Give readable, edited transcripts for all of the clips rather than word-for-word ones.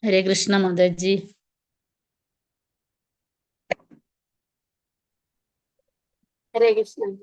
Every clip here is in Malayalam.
हरे कृष्णा माता जी। हरे कृष्ण।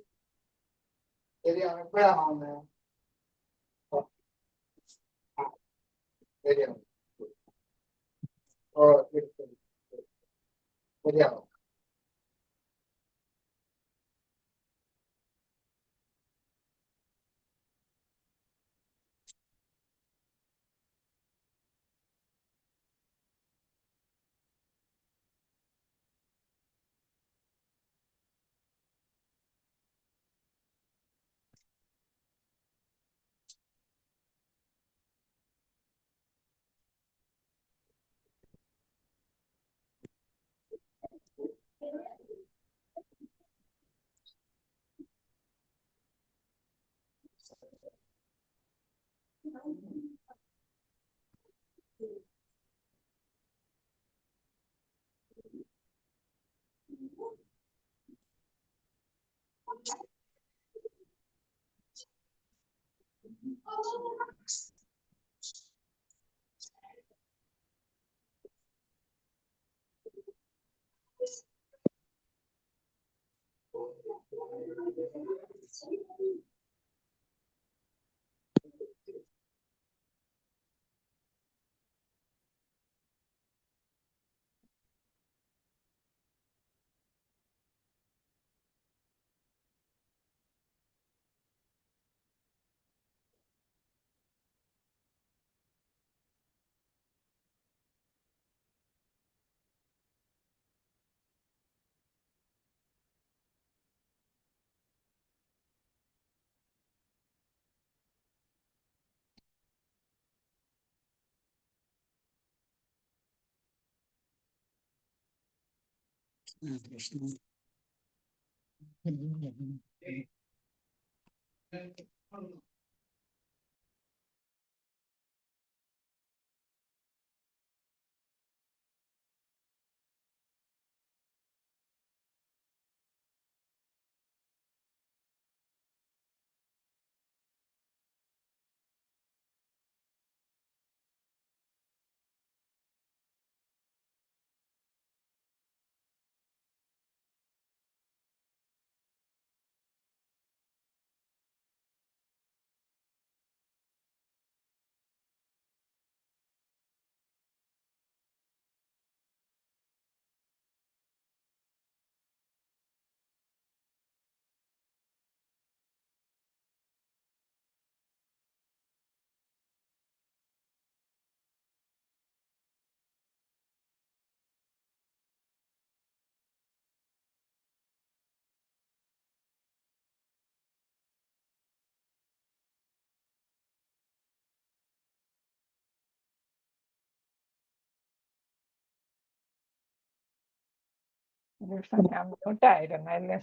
कृष्ण ഞാൻ മ്യൂട്ടായിരുന്നല്ലേ?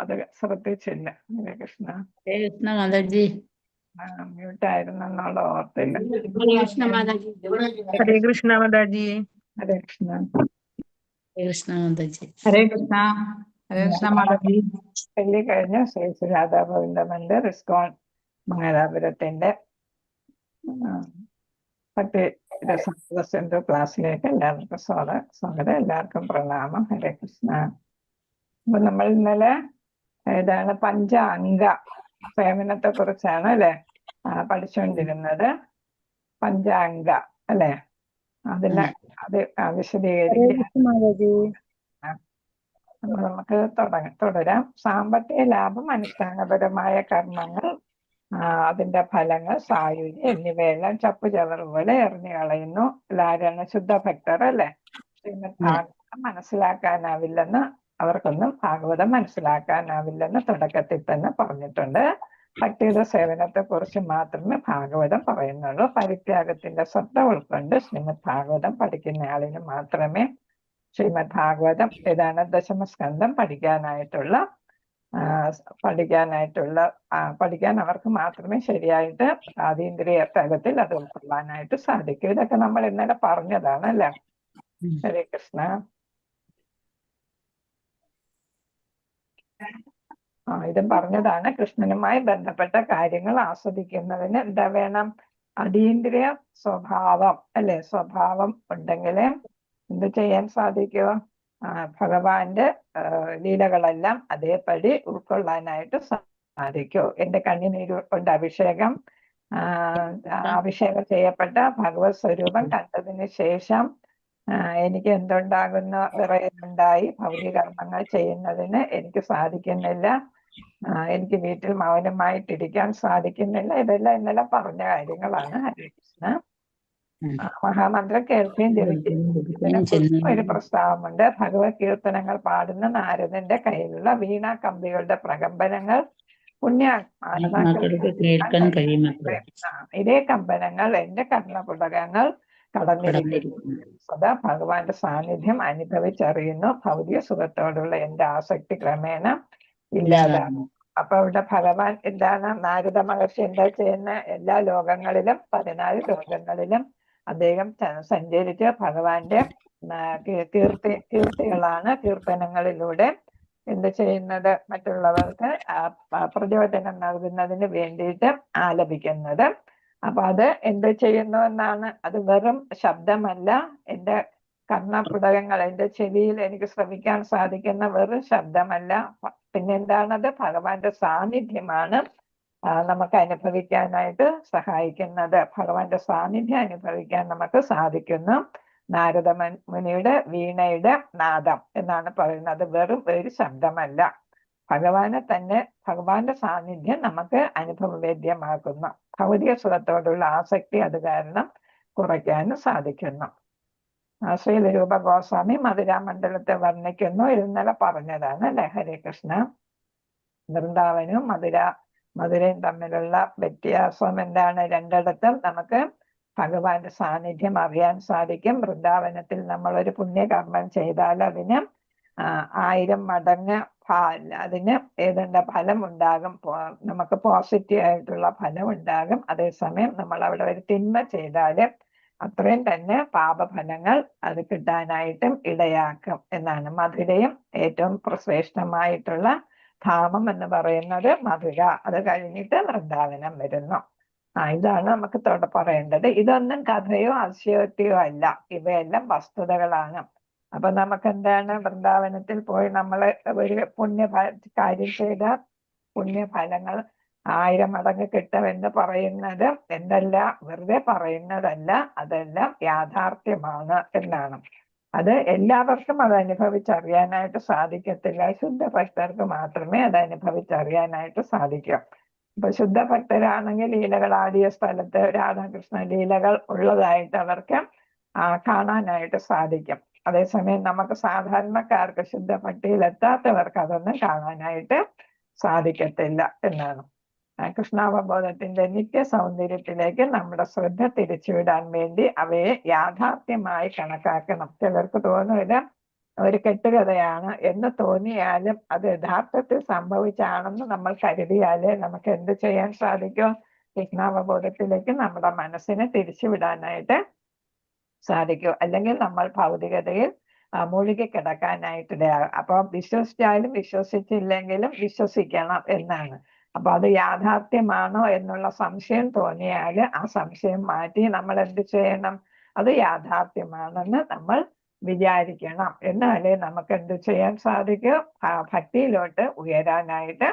അത് ശ്രദ്ധിച്ചില്ല. ഹരേ കൃഷ്ണ. हरे कृष्णा माता जी। മ്യൂട്ടായിരുന്നെന്നുള്ള ഓർത്തില്ല. हरे कृष्ण माता जी। हरे कृष्णा माता जी। ഹരേ കൃഷ്ണ. हरे कृष्णा माता जी। हरे कृष्णा। हरे कृष्णा माता जी। വെള്ളി കഴിഞ്ഞ ശ്രീ ശ്രീ രാധാഗോവിന്ദ മന്ദിർ ഇസ്കോൺ മംഗലാപുരത്തിന്റെ ഭക്തി രസ ക്ലാസ്സിലേക്ക് എല്ലാവർക്കും സ്വാഗതം. എല്ലാവർക്കും പ്രണാമം. ഹരേ കൃഷ്ണ. അപ്പൊ നമ്മൾ ഇന്നലെ ഏതാണ് പഞ്ചാംഗ സേവനത്തെ കുറിച്ചാണ് അല്ലെ പഠിച്ചുകൊണ്ടിരുന്നത്. പഞ്ചാംഗ അല്ലെ? അതിന് അത് വിശദീകരിക്കാൻ നമുക്ക് തുടരാം. സാമ്പത്തിക ലാഭം, അനുഷ്ഠാനപരമായ കർമ്മങ്ങൾ, അതിന്റെ ഫലങ്ങൾ, സായുജ്യം എന്നിവയെല്ലാം ചപ്പു ചവറ് പോലെ എറിഞ്ഞു കളയുന്നു. എല്ലാവരും ശുദ്ധ ഭക്തർ അല്ലെ? ശ്രീമദ് ഭാഗവതം മനസ്സിലാക്കാനാവില്ലെന്ന് അവർക്കൊന്നും ഭാഗവതം മനസ്സിലാക്കാനാവില്ലെന്ന് തുടക്കത്തിൽ തന്നെ പറഞ്ഞിട്ടുണ്ട്. ഭക്തിയുടെ സേവനത്തെ കുറിച്ച് മാത്രമേ ഭാഗവതം പറയുന്നുള്ളൂ. പരിത്യാഗത്തിന്റെ ശ്രദ്ധ ഉൾക്കൊണ്ട് ശ്രീമദ് ഭാഗവതം പഠിക്കുന്ന ആളിന് മാത്രമേ ശ്രീമദ് ഭാഗവതം ഏതാണ് ദശമസ്കന്ധം പഠിക്കാൻ അവർക്ക് മാത്രമേ ശരിയായിട്ട് അതീന്ദ്രിയ തലത്തിൽ അത് ഉൾക്കൊള്ളാനായിട്ട് സാധിക്കൂ. ഇതൊക്കെ നമ്മൾ ഇന്നലെ പറഞ്ഞതാണ് അല്ലെ? ഹരേ കൃഷ്ണ. ഇതും പറഞ്ഞതാണ്. കൃഷ്ണനുമായി ബന്ധപ്പെട്ട കാര്യങ്ങൾ ആസ്വദിക്കുന്നതിന് എന്താ വേണം? അതീന്ദ്രിയ സ്വഭാവം അല്ലെ, സ്വഭാവം ഉണ്ടെങ്കിൽ എന്ത് ചെയ്യാൻ സാധിക്കുമോ? ഭഗവാന്റെ ലീലകളെല്ലാം അതേപടി ഉൾക്കൊള്ളാനായിട്ട് സാധിക്കൂ. എന്റെ കണ്ണിനീര് കൊണ്ട് അഭിഷേകം ചെയ്യപ്പെട്ട ഭഗവത് സ്വരൂപം കണ്ടതിന് ശേഷം എനിക്ക് എന്തുണ്ടാകുന്ന വിറയലുണ്ടായി, ഭൗതിക കർമ്മങ്ങൾ ചെയ്യുന്നതിന് എനിക്ക് സാധിക്കുന്നില്ല, എനിക്ക് വീട്ടിൽ മൗനമായിട്ടിരിക്കാൻ സാധിക്കുന്നില്ല. ഇതെല്ലാം ഇന്നലെ പറഞ്ഞ കാര്യങ്ങളാണ്. ഹരേ കൃഷ്ണ. മഹാമന്ത്രം കേൾക്കുകയും ജപിക്കുകയും ഒരു പ്രസ്താവമുണ്ട്. ഭഗവത് കീർത്തനങ്ങൾ പാടുന്ന നാരദന്റെ കയ്യിലുള്ള വീണ കമ്പികളുടെ പ്രകമ്പനങ്ങൾ ആത്മാക്കൾക്ക് കേൾക്കാൻ കഴിയുമത്രേ. ഇതേ കമ്പനങ്ങൾ എന്റെ കർണപുടകങ്ങൾ കടന്നിരിക്കുന്നു. സദാ ഭഗവാന്റെ സാന്നിധ്യം അനുഭവിച്ചറിയുന്നു. ഭൗതിക സുഖത്തോടുള്ള എന്റെ ആസക്തി ക്രമേണ ഇല്ലാതാകും. അപ്പൊ ഇവിടെ ഭഗവാൻ എന്താണ്, നാരദ മഹർഷി എന്താ ചെയ്യുന്ന? എല്ലാ ലോകങ്ങളിലും 14 ലോകങ്ങളിലും അദ്ദേഹം സഞ്ചരിച്ച് ഭഗവാന്റെ കീർത്തികളാണ്, കീർത്തനങ്ങളിലൂടെ എന്ത് ചെയ്യുന്നത്? മറ്റുള്ളവർക്ക് പ്രചോദനം നൽകുന്നതിന് വേണ്ടിയിട്ട് ആലപിക്കുന്നത്. അപ്പൊ അത് എന്ത് ചെയ്യുന്നു എന്നാണ്? അത് വെറും ശബ്ദമല്ല. എന്റെ കർണപുടകങ്ങൾ, എന്റെ ചെവിയിൽ എനിക്ക് ശ്രമിക്കാൻ സാധിക്കുന്ന വെറും ശബ്ദമല്ല. പിന്നെന്താണത്? ഭഗവാന്റെ സാന്നിധ്യമാണ് നമുക്ക് അനുഭവിക്കാനായിട്ട് സഹായിക്കുന്നത്. ഭഗവാന്റെ സാന്നിധ്യം അനുഭവിക്കാൻ നമുക്ക് സാധിക്കുന്നു. നാരദ മുനിയുടെ വീണയുടെ നാദം എന്നാണ് പറയുന്നത്. വെറും ഒരു ശബ്ദമല്ല, ഭഗവാനെ തന്നെ, ഭഗവാന്റെ സാന്നിധ്യം നമുക്ക് അനുഭവവേദ്യമാക്കുന്നു. ഭൗതിക സുഖത്തോടുള്ള ആസക്തി അത് കാരണം കുറയ്ക്കാനും സാധിക്കുന്നു. ശ്രീലരൂപ ഗോസ്വാമി മധുരാമണ്ഡലത്തെ വർണ്ണിക്കുന്നു. ഇന്നലെ പറഞ്ഞതാണ് അല്ലെ. ഹരേ കൃഷ്ണ. വൃന്ദാവനവും മധുരയും തമ്മിലുള്ള വ്യത്യാസം എന്താണ്? രണ്ടിടത്തും നമുക്ക് ഭഗവാന്റെ സാന്നിധ്യം അറിയാൻ സാധിക്കും. വൃന്ദാവനത്തിൽ നമ്മൾ ഒരു പുണ്യകർമ്മം ചെയ്താൽ അതിന് 1000 മടങ്ങ് അതിന് ഫലം ഉണ്ടാകും. നമുക്ക് പോസിറ്റീവ് ആയിട്ടുള്ള ഫലം ഉണ്ടാകും. അതേസമയം നമ്മൾ അവിടെ ഒരു തിന്മ ചെയ്താല് അത്രയും തന്നെ പാപഫലങ്ങൾ അത് കിട്ടാനായിട്ടും ഇടയാക്കും എന്നാണ്. മധുരയും ഏറ്റവും ശ്രേഷ്ഠമായിട്ടുള്ള ധാമം എന്ന് പറയുന്നത് മധുര. അത് കഴിഞ്ഞിട്ട് വൃന്ദാവനം വരുന്നു. ഇതാണ് നമുക്ക് പറയേണ്ടത്. ഇതൊന്നും കഥയോ അതിശയോക്തിയോ അല്ല, ഇവയെല്ലാം വസ്തുതകളാണ്. അപ്പൊ നമുക്ക് എന്താണ്? വൃന്ദാവനത്തിൽ പോയി നമ്മൾ ഒരു കാര്യം ചെയ്താൽ പുണ്യഫലങ്ങൾ 1000 മടങ്ങ് കിട്ടുമെന്ന് പറയുന്നത് എന്തല്ല, വെറുതെ പറയുന്നതല്ല, അതെല്ലാം യാഥാർത്ഥ്യമാണ് എന്നാണ്. അത് എല്ലാവർക്കും അത് അനുഭവിച്ചറിയാനായിട്ട് സാധിക്കത്തില്ല. ശുദ്ധഭക്തർക്ക് മാത്രമേ അത് അനുഭവിച്ചറിയാനായിട്ട് സാധിക്കൂ. ഇപ്പൊ ശുദ്ധഭക്തരാണെങ്കിൽ ലീലകളാടിയ സ്ഥലത്ത് രാധാകൃഷ്ണ ലീലകൾ ഉള്ളതായിട്ട് അവർക്ക് കാണാനായിട്ട് സാധിക്കും. അതേസമയം നമുക്ക് സാധാരണക്കാർക്ക്, ശുദ്ധഭക്തിയിൽ എത്താത്തവർക്ക് അതൊന്നും കാണാനായിട്ട് സാധിക്കത്തില്ല എന്നാണ്. കൃഷ്ണാവബോധത്തിന്റെ നിത്യ സൗന്ദര്യത്തിലേക്ക് നമ്മുടെ ശ്രദ്ധ തിരിച്ചുവിടാൻ വേണ്ടി അവയെ യാഥാർത്ഥ്യമായി കണക്കാക്കണം. ചിലർക്ക് തോന്നുന്നത് ഒരു കെട്ടുകഥയാണ് എന്ന് തോന്നിയാലും അത് യഥാർത്ഥത്തിൽ സംഭവിച്ചാണെന്ന് നമ്മൾ കരുതിയാലേ നമുക്ക് എന്ത് ചെയ്യാൻ സാധിക്കും? കൃഷ്ണാവബോധത്തിലേക്ക് നമ്മുടെ മനസ്സിനെ തിരിച്ചുവിടാനായിട്ട് സാധിക്കും. അല്ലെങ്കിൽ നമ്മൾ ഭൗതികതയിൽ മുഴുകി കിടക്കാനായിട്ടിടയാകും. അപ്പൊ വിശ്വസിച്ചാലും വിശ്വസിച്ചില്ലെങ്കിലും വിശ്വസിക്കണം എന്നാണ്. അപ്പൊ അത് യാഥാർത്ഥ്യമാണോ എന്നുള്ള സംശയം തോന്നിയാൽ ആ സംശയം മാറ്റി നമ്മൾ എന്ത് ചെയ്യണം? അത് യാഥാർത്ഥ്യമാണെന്ന് നമ്മൾ വിചാരിക്കണം. എന്നാലേ നമുക്ക് എന്ത് ചെയ്യാൻ സാധിക്കൂ? ഭക്തിയിലോട്ട് ഉയരാനായിട്ട്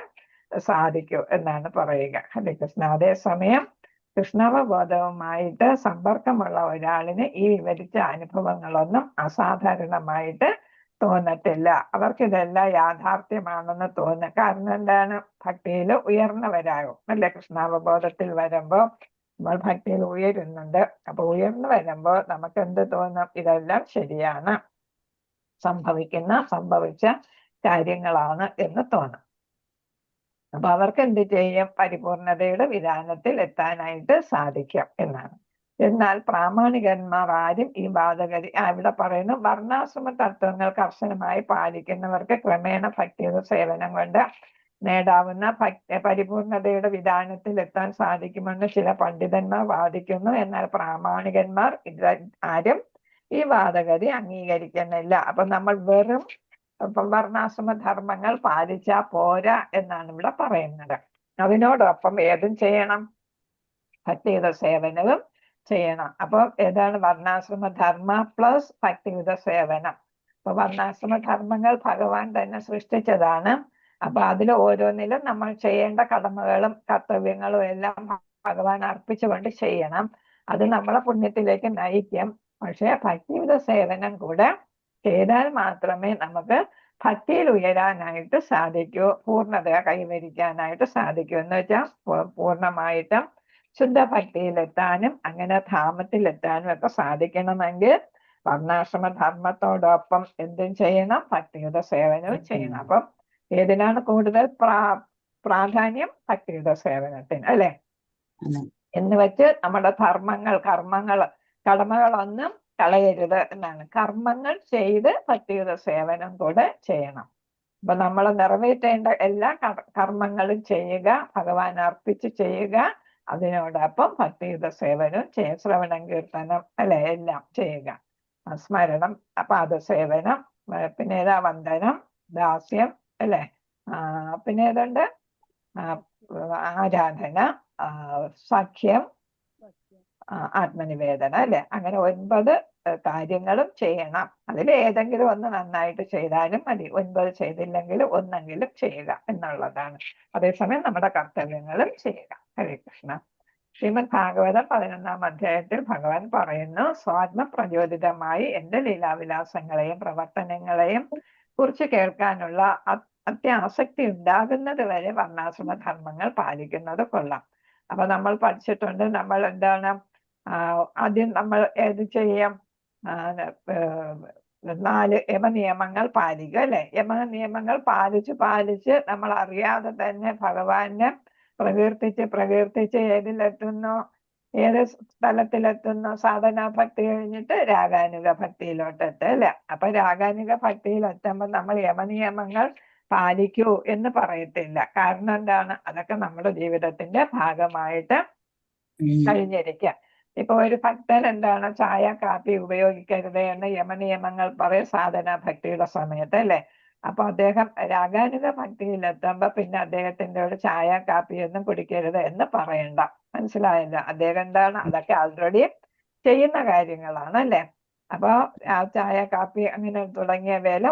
സാധിക്കൂ എന്നാണ് പറയുക. ഹരേ കൃഷ്ണ. അതേസമയം കൃഷ്ണാവബോധവുമായിട്ട് സമ്പർക്കമുള്ള ഒരാളിന് ഈ വിവരിച്ച അനുഭവങ്ങളൊന്നും അസാധാരണമായിട്ട് തോന്നത്തില്ല. അവർക്കിതെല്ലാം യാഥാർത്ഥ്യമാണെന്ന് തോന്നുക. കാരണം എന്താണ്? ഭക്തിയിൽ ഉയർന്നവരാകും അല്ലെ. കൃഷ്ണാവബോധത്തിൽ വരുമ്പോൾ നമ്മൾ ഭക്തിയിൽ ഉയരുന്നുണ്ട്. അപ്പൊ ഉയർന്നു വരുമ്പോൾ നമുക്ക് എന്ത് തോന്നും? ഇതെല്ലാം ശരിയാണ്, സംഭവിച്ച കാര്യങ്ങളാണ് എന്ന് തോന്നും. അപ്പൊ അവർക്ക് എന്ത് ചെയ്യും? പരിപൂർണതയുടെ വിധാനത്തിൽ എത്താനായിട്ട് സാധിക്കും എന്നാണ്. എന്നാൽ പ്രാമാണികന്മാർ ആരും ഈ ബാധകരി ഇവിടെ പറയുന്നു, വർണ്ണാശ്രമ തത്വങ്ങൾ കർശനമായി പാലിക്കുന്നവർക്ക് ക്രമേണ ഭക്തിയുടെ സേവനം കൊണ്ട് നേടാവുന്ന പരിപൂർണതയുടെ വിധാനത്തിൽ എത്താൻ സാധിക്കുമെന്ന് ചില പണ്ഡിതന്മാർ വാദിക്കുന്നു. എന്നാൽ പ്രാമാണികന്മാർ ആരും ഈ വാദഗതി അംഗീകരിക്കുന്നില്ല. അപ്പൊ നമ്മൾ വെറും വർണ്ണാശ്രമ ധർമ്മങ്ങൾ പാലിച്ചാൽ പോരാ എന്നാണ് ഇവിടെ പറയുന്നത്. അതിനോടൊപ്പം ഏതും ചെയ്യണം, ഭക്തിയുത സേവനവും ചെയ്യണം. അപ്പോൾ ഏതാണ് വർണ്ണാശ്രമ ധർമ്മ പ്ലസ് ഭക്തിയുത സേവനം. അപ്പൊ വർണ്ണാശ്രമ ധർമ്മങ്ങൾ ഭഗവാൻ തന്നെ സൃഷ്ടിച്ചതാണ്. അപ്പൊ അതിൽ ഓരോന്നിലും നമ്മൾ ചെയ്യേണ്ട കടമകളും കർത്തവ്യങ്ങളും എല്ലാം ഭഗവാൻ അർപ്പിച്ചുകൊണ്ട് ചെയ്യണം. അത് നമ്മളെ പുണ്യത്തിലേക്ക് നയിക്കും. പക്ഷെ ഭക്തിയുത സേവനം കൂടെ ചെയ്താൽ മാത്രമേ നമുക്ക് ഭക്തിയിൽ ഉയരാനായിട്ട് സാധിക്കൂ, പൂർണ്ണത കൈവരിക്കാനായിട്ട് സാധിക്കൂ. എന്ന് വെച്ചാൽ പൂർണ്ണമായിട്ടും ശുദ്ധ ഭക്തിയിലെത്താനും അങ്ങനെ ധാമത്തിലെത്താനും ഒക്കെ സാധിക്കണമെങ്കിൽ വർണ്ണാശ്രമ ധർമ്മത്തോടൊപ്പം എന്തും ചെയ്യണം, ഭക്തിയുത സേവനവും ചെയ്യണം. അപ്പം ഏതിനാണ് കൂടുതൽ പ്രാധാന്യം? ഭക്തിയുത സേവനത്തിന്, അല്ലെ? എന്ന് വെച്ച് നമ്മുടെ ധർമ്മങ്ങൾ, കടമകളൊന്നും കളയരുത് എന്നാണ്. കർമ്മങ്ങൾ ചെയ്ത് ഭക്തിയുത സേവനം കൂടെ ചെയ്യണം. അപ്പൊ നമ്മൾ നിറവേറ്റേണ്ട എല്ലാ കർമ്മങ്ങളും ചെയ്യുക, ഭഗവാൻ അർപ്പിച്ച് ചെയ്യുക. അതിനോടൊപ്പം ഭക്തിയുത സേവനവും ശ്രവണം കീർത്തനം അല്ലെ എല്ലാം ചെയ്യുക. സ്മരണം, പാദസേവനം, പിന്നെ ഏതാ വന്ദനം, ദാസ്യം അല്ലെ, പിന്നെ ഏതുണ്ട്, ആരാധന, സഖ്യം, ആത്മനിവേദന അല്ലെ. അങ്ങനെ 9 കാര്യങ്ങളും ചെയ്യണം. അതിൽ ഏതെങ്കിലും ഒന്ന് നന്നായിട്ട് ചെയ്താലും മതി. 9 ചെയ്തില്ലെങ്കിൽ ഒന്നെങ്കിലും ചെയ്യുക എന്നുള്ളതാണ്. അതേസമയം നമ്മുടെ കർത്തവ്യങ്ങളും ചെയ്യുക. ഹരേ കൃഷ്ണ. ശ്രീമദ് ഭാഗവതം 11-ാം അധ്യായത്തിൽ ഭഗവാൻ പറയുന്നു, സ്വാത്മ പ്രചോദിതമായി എന്റെ ലീലാവിലാസങ്ങളെയും പ്രവർത്തനങ്ങളെയും കുറിച്ച് കേൾക്കാനുള്ള അത്യാസക്തി ഉണ്ടാകുന്നത് വരെ വർണ്ണാശ്രമ ധർമ്മങ്ങൾ പാലിക്കുന്നത് കൊള്ളാം. അപ്പൊ നമ്മൾ പഠിച്ചിട്ടുണ്ട്, നമ്മൾ എന്താണ് ആദ്യം നമ്മൾ ഏത് ചെയ്യാം? 4 യമനിയമങ്ങൾ പാലിക്കുക അല്ലെ. യമനിയമങ്ങൾ പാലിച്ച് നമ്മൾ അറിയാതെ തന്നെ ഭഗവാനെ പ്രകീർത്തിച്ച് ഏതിലെത്തുന്നു, ഏത് സ്ഥലത്തിലെത്തുന്നു? സാധനാ ഭക്തി കഴിഞ്ഞിട്ട് രാഗാനുക ഭക്തിയിലോട്ട് എത്തുക അല്ലെ. അപ്പൊ രാഗാനുക ഭക്തിയിലെത്തുമ്പോൾ നമ്മൾ യമനിയമങ്ങൾ പാലിക്കൂ എന്ന് പറയത്തില്ല. കാരണം എന്താണ്? അതൊക്കെ നമ്മുടെ ജീവിതത്തിന്റെ ഭാഗമായിട്ട് കഴിഞ്ഞിരിക്കുക. ഇപ്പൊ ഒരു ഭക്തൻ എന്താണ്, ചായ കാപ്പി ഉപയോഗിക്കരുത് എന്ന് യമനിയമങ്ങൾ പറയും സാധനാ ഭക്തിയുടെ സമയത്ത് അല്ലെ. അപ്പൊ അദ്ദേഹം രാഗാനുക ഭക്തിയിലെത്തുമ്പോ പിന്നെ അദ്ദേഹത്തിന്റെ ഒരു ചായ കാപ്പി ഒന്നും കുടിക്കരുത് എന്ന് പറയണ്ട. മനസ്സിലായല്ലോ? അദ്ദേഹം എന്താണ്, അതൊക്കെ ആൾറെഡി ചെയ്യുന്ന കാര്യങ്ങളാണ് അല്ലെ. അപ്പൊ ചായ കാപ്പി അങ്ങനെ തുടങ്ങിയ വേല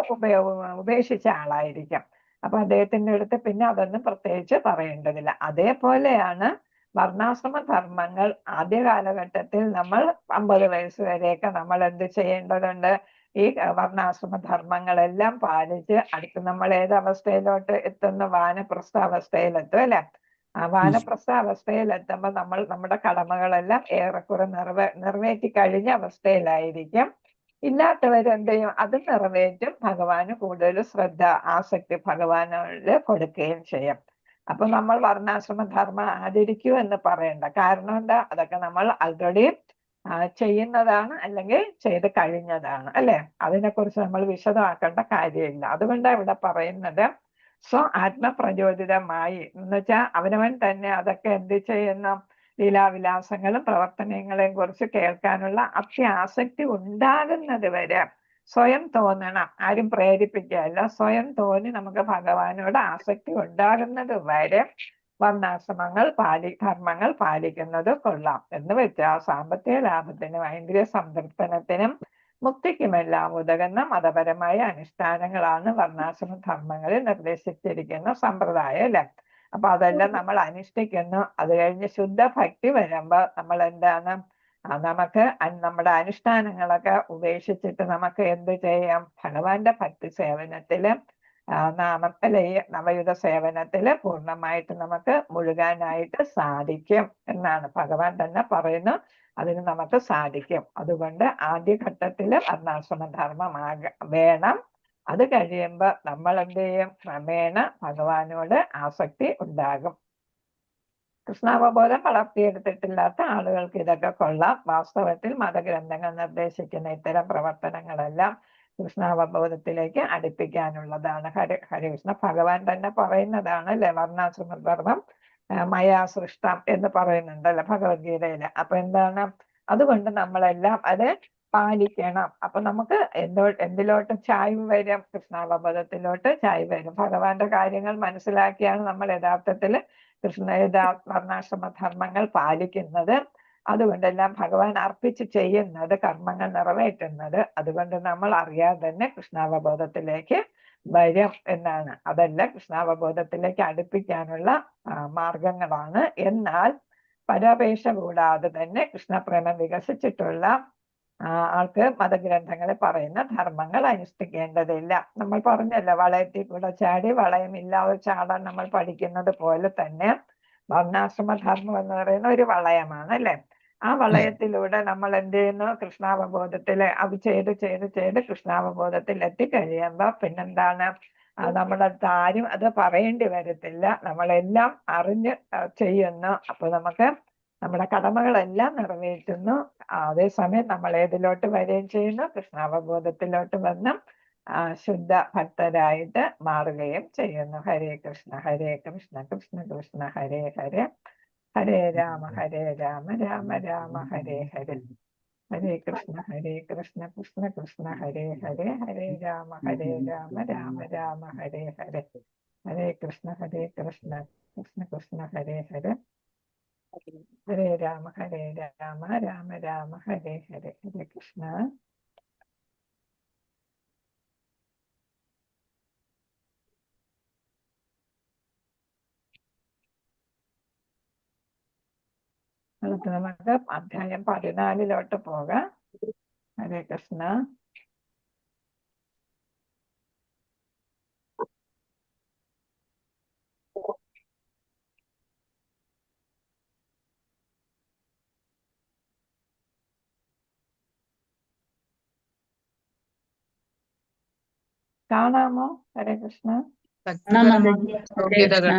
ഉപേക്ഷിച്ച ആളായിരിക്കും. അപ്പൊ അദ്ദേഹത്തിന്റെ അടുത്ത് പിന്നെ അതൊന്നും പ്രത്യേകിച്ച് പറയേണ്ടതില്ല. അതേപോലെയാണ് വർണ്ണാശ്രമ ധർമ്മങ്ങൾ. ആദ്യ കാലഘട്ടത്തിൽ നമ്മൾ 50 വയസ്സ് വരെയൊക്കെ നമ്മൾ എന്ത് ചെയ്യേണ്ടതുണ്ട്? ഈ വർണ്ണാശ്രമ ധർമ്മങ്ങളെല്ലാം പാലിച്ച് അടുത്ത് നമ്മൾ ഏത് അവസ്ഥയിലോട്ട് എത്തുന്നു? വാനപ്രസ്ഥ അവസ്ഥയിലെത്തും അല്ലെ. ആ വാനപ്രസ്ഥ അവസ്ഥയിലെത്തുമ്പോൾ നമ്മൾ നമ്മുടെ കടമകളെല്ലാം ഏറെക്കുറെ നിറവേറ്റി കഴിഞ്ഞ അവസ്ഥയിലായിരിക്കും. ഇല്ലാത്തവരെന്ത് ചെയ്യും? അത് നിറവേറ്റും. ഭഗവാന് കൂടുതൽ ശ്രദ്ധ, ആസക്തി ഭഗവാനില് കൊടുക്കുകയും ചെയ്യും. അപ്പൊ നമ്മൾ വർണ്ണാശ്രമ ധർമ്മം ആചരിക്കൂ എന്ന് പറയണ്ട. കാരണം എന്താ? അതൊക്കെ നമ്മൾ ആൾറെഡി ചെയ്യുന്നതാണ്, അല്ലെങ്കിൽ ചെയ്ത് കഴിഞ്ഞതാണ് അല്ലെ. അതിനെക്കുറിച്ച് നമ്മൾ വിശദമാക്കേണ്ട കാര്യമില്ല. അതുകൊണ്ടാണ് ഇവിടെ പറയുന്നത് ആത്മപ്രചോദിതമായി എന്ന് വെച്ചാൽ അവനവൻ തന്നെ അതൊക്കെ എന്ത് ചെയ്യുന്നു? ലീലാവിലാസങ്ങളും പ്രവർത്തനങ്ങളെയും കുറിച്ച് കേൾക്കാനുള്ള അത്യാസക്തി ഉണ്ടാകുന്നത് വരെ സ്വയം തോന്നണം. ആരും പ്രേരിപ്പിക്കുകയല്ല, സ്വയം തോന്നി നമുക്ക് ഭഗവാനോട് ആസക്തി ഉണ്ടാകുന്നത് വരെ വർണ്ണാശ്രമങ്ങൾ ധർമ്മങ്ങൾ പാലിക്കുന്നത് കൊള്ളാം. എന്ന് വെച്ചാൽ സാമ്പത്തിക ലാഭത്തിനും ഐന്ദ്രിയ സംതൃപ്തനത്തിനും മുക്തിക്കുമെല്ലാം ഉതകുന്ന മതപരമായ അനുഷ്ഠാനങ്ങളാണ് വർണ്ണാശ്രമ ധർമ്മങ്ങളിൽ നിർദ്ദേശിച്ചിരിക്കുന്ന സമ്പ്രദായം അല്ലെ. അപ്പൊ അതെല്ലാം നമ്മൾ അനുഷ്ഠിക്കുന്നു. അത് കഴിഞ്ഞ് ശുദ്ധ ഭക്തി വരുമ്പോ നമ്മൾ എന്താണ്, നമുക്ക് നമ്മുടെ അനുഷ്ഠാനങ്ങളൊക്കെ ഉപേക്ഷിച്ചിട്ട് നമുക്ക് എന്ത് ചെയ്യാം? ഭഗവാന്റെ ഭക്തി സേവനത്തില് നാമത്തിലെ ഈ നവയുഗ സേവനത്തില് പൂർണ്ണമായിട്ട് നമുക്ക് മുഴുകാനായിട്ട് സാധിക്കും എന്നാണ് ഭഗവാൻ തന്നെ പറയുന്നു. അതിന് നമുക്ക് സാധിക്കും. അതുകൊണ്ട് ആദ്യഘട്ടത്തില് വർണ്ണാശ്രമ ധർമ്മം വേണം. അത് കഴിയുമ്പോൾ നമ്മൾ എന്ത് ചെയ്യും? ക്രമേണ ഭഗവാനോട് ആസക്തി ഉണ്ടാകും. കൃഷ്ണാവബോധം വളർത്തിയെടുത്തിട്ടില്ലാത്ത ആളുകൾക്ക് ഇതൊക്കെ കൊള്ളാം. വാസ്തവത്തിൽ മതഗ്രന്ഥങ്ങൾ നിർദ്ദേശിക്കുന്ന ഇത്തരം പ്രവർത്തനങ്ങളെല്ലാം കൃഷ്ണാവബോധത്തിലേക്ക് അടുപ്പിക്കാനുള്ളതാണ്. ഹരികൃഷ്ണ ഭഗവാൻ തന്നെ പറയുന്നതാണ് അല്ലെ, വർണ്ണാശ്രമ ധർമ്മം മയാ സൃഷ്ടം എന്ന് പറയുന്നുണ്ടല്ലോ ഭഗവത്ഗീതയില്. അപ്പൊ എന്താണ്? അതുകൊണ്ട് നമ്മളെല്ലാം അത് പാലിക്കണം. അപ്പൊ നമുക്ക് എന്തിലോട്ട് ചായ്വ് വരും? കൃഷ്ണാവബോധത്തിലോട്ട് ചായ്വ് വരും. ഭഗവാന്റെ കാര്യങ്ങൾ മനസ്സിലാക്കിയാണ് നമ്മൾ യഥാർത്ഥത്തിൽ വർണ്ണാശ്രമ ധർമ്മങ്ങൾ പാലിക്കുന്നത്, അതുകൊണ്ടെല്ലാം ഭഗവാൻ അർപ്പിച്ച് ചെയ്യുന്നത്, കർമ്മങ്ങൾ നിറവേറ്റുന്നത്. അതുകൊണ്ട് നമ്മൾ അറിയാതെ തന്നെ കൃഷ്ണാവബോധത്തിലേക്ക് വരും എന്നാണ്. അതല്ല കൃഷ്ണാവബോധത്തിലേക്ക് അടുപ്പിക്കാനുള്ള മാർഗങ്ങളാണ്. എന്നാൽ പരാപേക്ഷ കൂടാതെ തന്നെ കൃഷ്ണപ്രേമം വികസിച്ചിട്ടുള്ള ആൾക്ക് മതഗ്രന്ഥങ്ങളിൽ പറയുന്ന ധർമ്മങ്ങൾ അനുഷ്ഠിക്കേണ്ടതില്ല. നമ്മൾ പറഞ്ഞല്ലോ, വളയത്തിൽ കൂടെ ചാടി വളയമില്ലാതെ ചാടാൻ നമ്മൾ പഠിക്കുന്നത് പോലെ തന്നെ വർണ്ണാശ്രമ ധർമ്മം എന്ന് പറയുന്ന ഒരു വളയമാണ് അല്ലെ. ആ വളയത്തിലൂടെ നമ്മൾ എന്ത് ചെയ്യുന്നു? കൃഷ്ണാവബോധത്തില് അത് ചെയ്ത് ചെയ്ത് ചെയ്ത് കൃഷ്ണാവബോധത്തിൽ എത്തിക്കഴിയുമ്പോ പിന്നെന്താണ്, നമ്മുടെ അടുത്ത് ആരും അത് പറയേണ്ടി വരത്തില്ല. നമ്മളെല്ലാം അറിഞ്ഞ് ചെയ്യുന്നു. അപ്പൊ നമുക്ക് നമ്മുടെ കടമകളെല്ലാം നിറവേറ്റുന്നു. അതേസമയം നമ്മൾ ഏതിലോട്ട് വരികയും ചെയ്യുന്നു? കൃഷ്ണാവബോധത്തിലോട്ട് വന്ന് ശുദ്ധ ഭക്തരായിട്ട് മാറുകയും ചെയ്യുന്നു. ഹരേ കൃഷ്ണ ഹരേ കൃഷ്ണ കൃഷ്ണ കൃഷ്ണ ഹരേ ഹരേ, ഹരേ രാമ രാമ രാമ ഹരേ ഹരേ. ഹരേ കൃഷ്ണ കൃഷ്ണ കൃഷ്ണ ഹരേ ഹരേ, ഹരേ രാമ രാമ രാമ ഹരേ ഹരേ. ഹരേ കൃഷ്ണ കൃഷ്ണ കൃഷ്ണ ഹരേ ഹരേ, ഹരേ രാമ രാമ രാമ ഹരേ ഹരേ. ഹരേ കൃഷ്ണ. അടുത്ത് നമുക്ക് അധ്യായം 14 പോകാം. ഹരേ കൃഷ്ണ. കാണാമോ? ഹരേ കൃഷ്ണ. യോഗ്യതകൾ.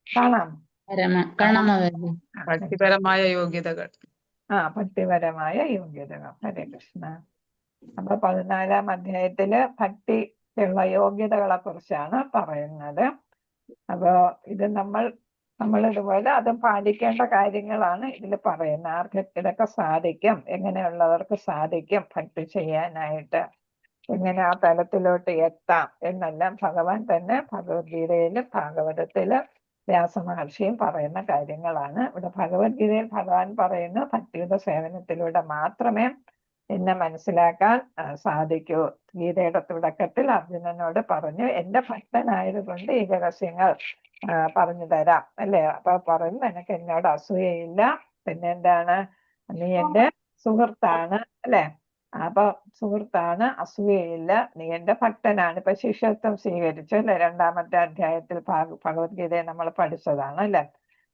കാണാം. കാണാം മാതാജി. ഭക്തിപരമായ യോഗ്യതകൾ. ഭക്തിപരമായ യോഗ്യതകൾ. ഹരേ കൃഷ്ണ. അപ്പൊ 14-ാം അധ്യായത്തില് ഭക്തിക്കുള്ള യോഗ്യതകളെ കുറിച്ചാണ് പറയുന്നത്. അപ്പൊ ഇത് നമ്മളിതുപോലെ അത് പാലിക്കേണ്ട കാര്യങ്ങളാണ് ഇതിൽ പറയുന്നത്. ആർക്ക് ഇതൊക്കെ സാധിക്കും? എങ്ങനെയുള്ളവർക്ക് സാധിക്കും ഭക്തി ചെയ്യാനായിട്ട്? എങ്ങനെ ആ തലത്തിലോട്ട് എത്താം എന്നെല്ലാം ഭഗവാൻ തന്നെ ഭഗവത്ഗീതയിലും ഭാഗവതത്തിലും വ്യാസമഹർഷിയും പറയുന്ന കാര്യങ്ങളാണ്. ഇവിടെ ഭഗവത്ഗീതയിൽ ഭഗവാൻ പറയുന്നു, ഭക്തിയുത സേവനത്തിലൂടെ മാത്രമേ എന്നെ മനസ്സിലാക്കാൻ സാധിക്കൂ. ഗീതയുടെ തുടക്കത്തിൽ അർജുനനോട് പറഞ്ഞു, എന്റെ ഭക്തനായതുകൊണ്ട് ഈ രഹസ്യങ്ങൾ പറഞ്ഞു തരാം അല്ലെ. അപ്പൊ പറഞ്ഞു, നിനക്ക് എന്നോട് അസൂയയില്ല, പിന്നെ എന്താണ്, നീ എന്റെ സുഹൃത്താണ് അല്ലെ. അപ്പൊ സുഹൃത്താണ്, അസൂയയില്ല, നീ എന്റെ ഭക്തനാണ്. ഇപ്പൊ ശിഷ്യത്വം സ്വീകരിച്ചു അല്ലെ. 2-ാമത്തെ അധ്യായത്തിൽ ഭഗവത്ഗീതയെ നമ്മൾ പഠിച്ചതാണ് അല്ലെ.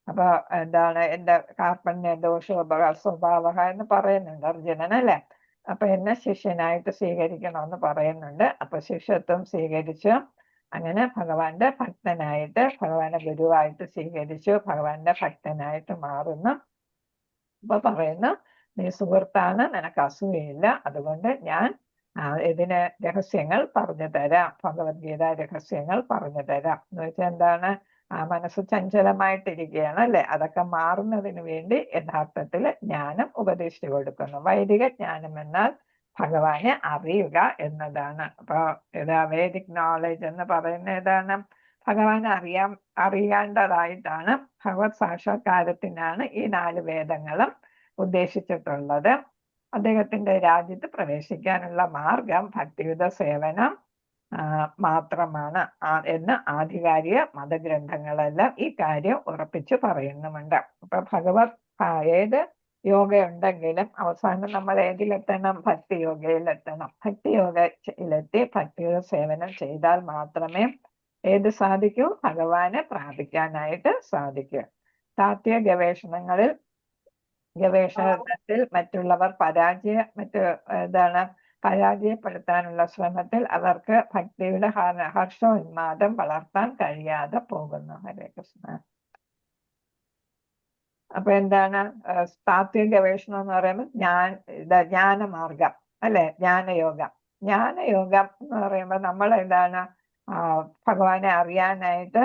അപ്പൊ എന്താണ്, എന്റെ കാർപ്പണ്യ ദോഷോപക സ്വഭാവ എന്ന് പറയുന്നുണ്ട് അർജുനൻ അല്ലെ. അപ്പൊ എന്നെ ശിഷ്യനായിട്ട് സ്വീകരിക്കണമെന്ന് പറയുന്നുണ്ട്. അപ്പൊ ശിഷ്യത്വം സ്വീകരിച്ചു. അങ്ങനെ ഭഗവാന്റെ ഭക്തനായിട്ട്, ഭഗവാന്റെ ഗുരുവായിട്ട് സ്വീകരിച്ചു, ഭഗവാന്റെ ഭക്തനായിട്ട് മാറുന്നു. അപ്പൊ പറയുന്നു, നീ സുഹൃത്താണ്, നിനക്ക് അസൂയയില്ല, അതുകൊണ്ട് ഞാൻ ഇതിന് രഹസ്യങ്ങൾ പറഞ്ഞു തരാം, ഭഗവത്ഗീത രഹസ്യങ്ങൾ പറഞ്ഞു തരാം. എന്ന് വെച്ചാൽ എന്താണ്, മനസ്സ് ചഞ്ചലമായിട്ടിരിക്കുകയാണ് അല്ലെ. അതൊക്കെ മാറുന്നതിന് വേണ്ടി യഥാർത്ഥത്തിൽ ജ്ഞാനം ഉപദേശിച്ചു കൊടുക്കുന്നു. വൈദിക ജ്ഞാനം എന്നാൽ ഭഗവാനെ അറിയുക എന്നതാണ്. അപ്പൊ വേദിക് നോളജ് എന്ന് പറയുന്ന ഏതാണ്? ഭഗവാനെ അറിയേണ്ടതായിട്ടാണ്. ഭഗവത് സാക്ഷാത്കാരത്തിനാണ് ഈ 4 വേദങ്ങളും ഉദ്ദേശിച്ചിട്ടുള്ളത്. അദ്ദേഹത്തിന്റെ രാജ്യത്ത് പ്രവേശിക്കാനുള്ള മാർഗം ഭക്തിയുത സേവനം മാത്രമാണ് എന്ന് ആധികാരിക മതഗ്രന്ഥങ്ങളെല്ലാം ഈ കാര്യം ഉറപ്പിച്ചു പറയുന്നുമുണ്ട്. അപ്പൊ ഭഗവത് ഏത് യോഗ ഉണ്ടെങ്കിലും അവസാനം നമ്മൾ ഏതിലെത്തണം? ഭക്തി യോഗയിലെത്തണം. ഭക്തി യോഗയിലെത്തി ഭക്തിയുടെ സേവനം ചെയ്താൽ മാത്രമേ ഏത് സാധിക്കൂ? ഭഗവാനെ പ്രാപിക്കാനായിട്ട് സാധിക്കൂ. താത്വിക ഗവേഷണത്തിൽ മറ്റുള്ളവർ പരാജയപ്പെടുത്താനുള്ള ശ്രമത്തിൽ അവർക്ക് ഭക്തിയുടെ ഹർഷോന്മാദം വളർത്താൻ കഴിയാതെ പോകുന്നു. ഹരേ കൃഷ്ണ. അപ്പൊ എന്താണ് താത്വിക ഗവേഷണം എന്ന് പറയുമ്പോൾ ജ്ഞാനമാർഗം അല്ലെ, ജ്ഞാനയോഗം. ജ്ഞാനയോഗം എന്ന് പറയുമ്പോൾ നമ്മൾ എന്താണ്, ഭഗവാനെ അറിയാനായിട്ട്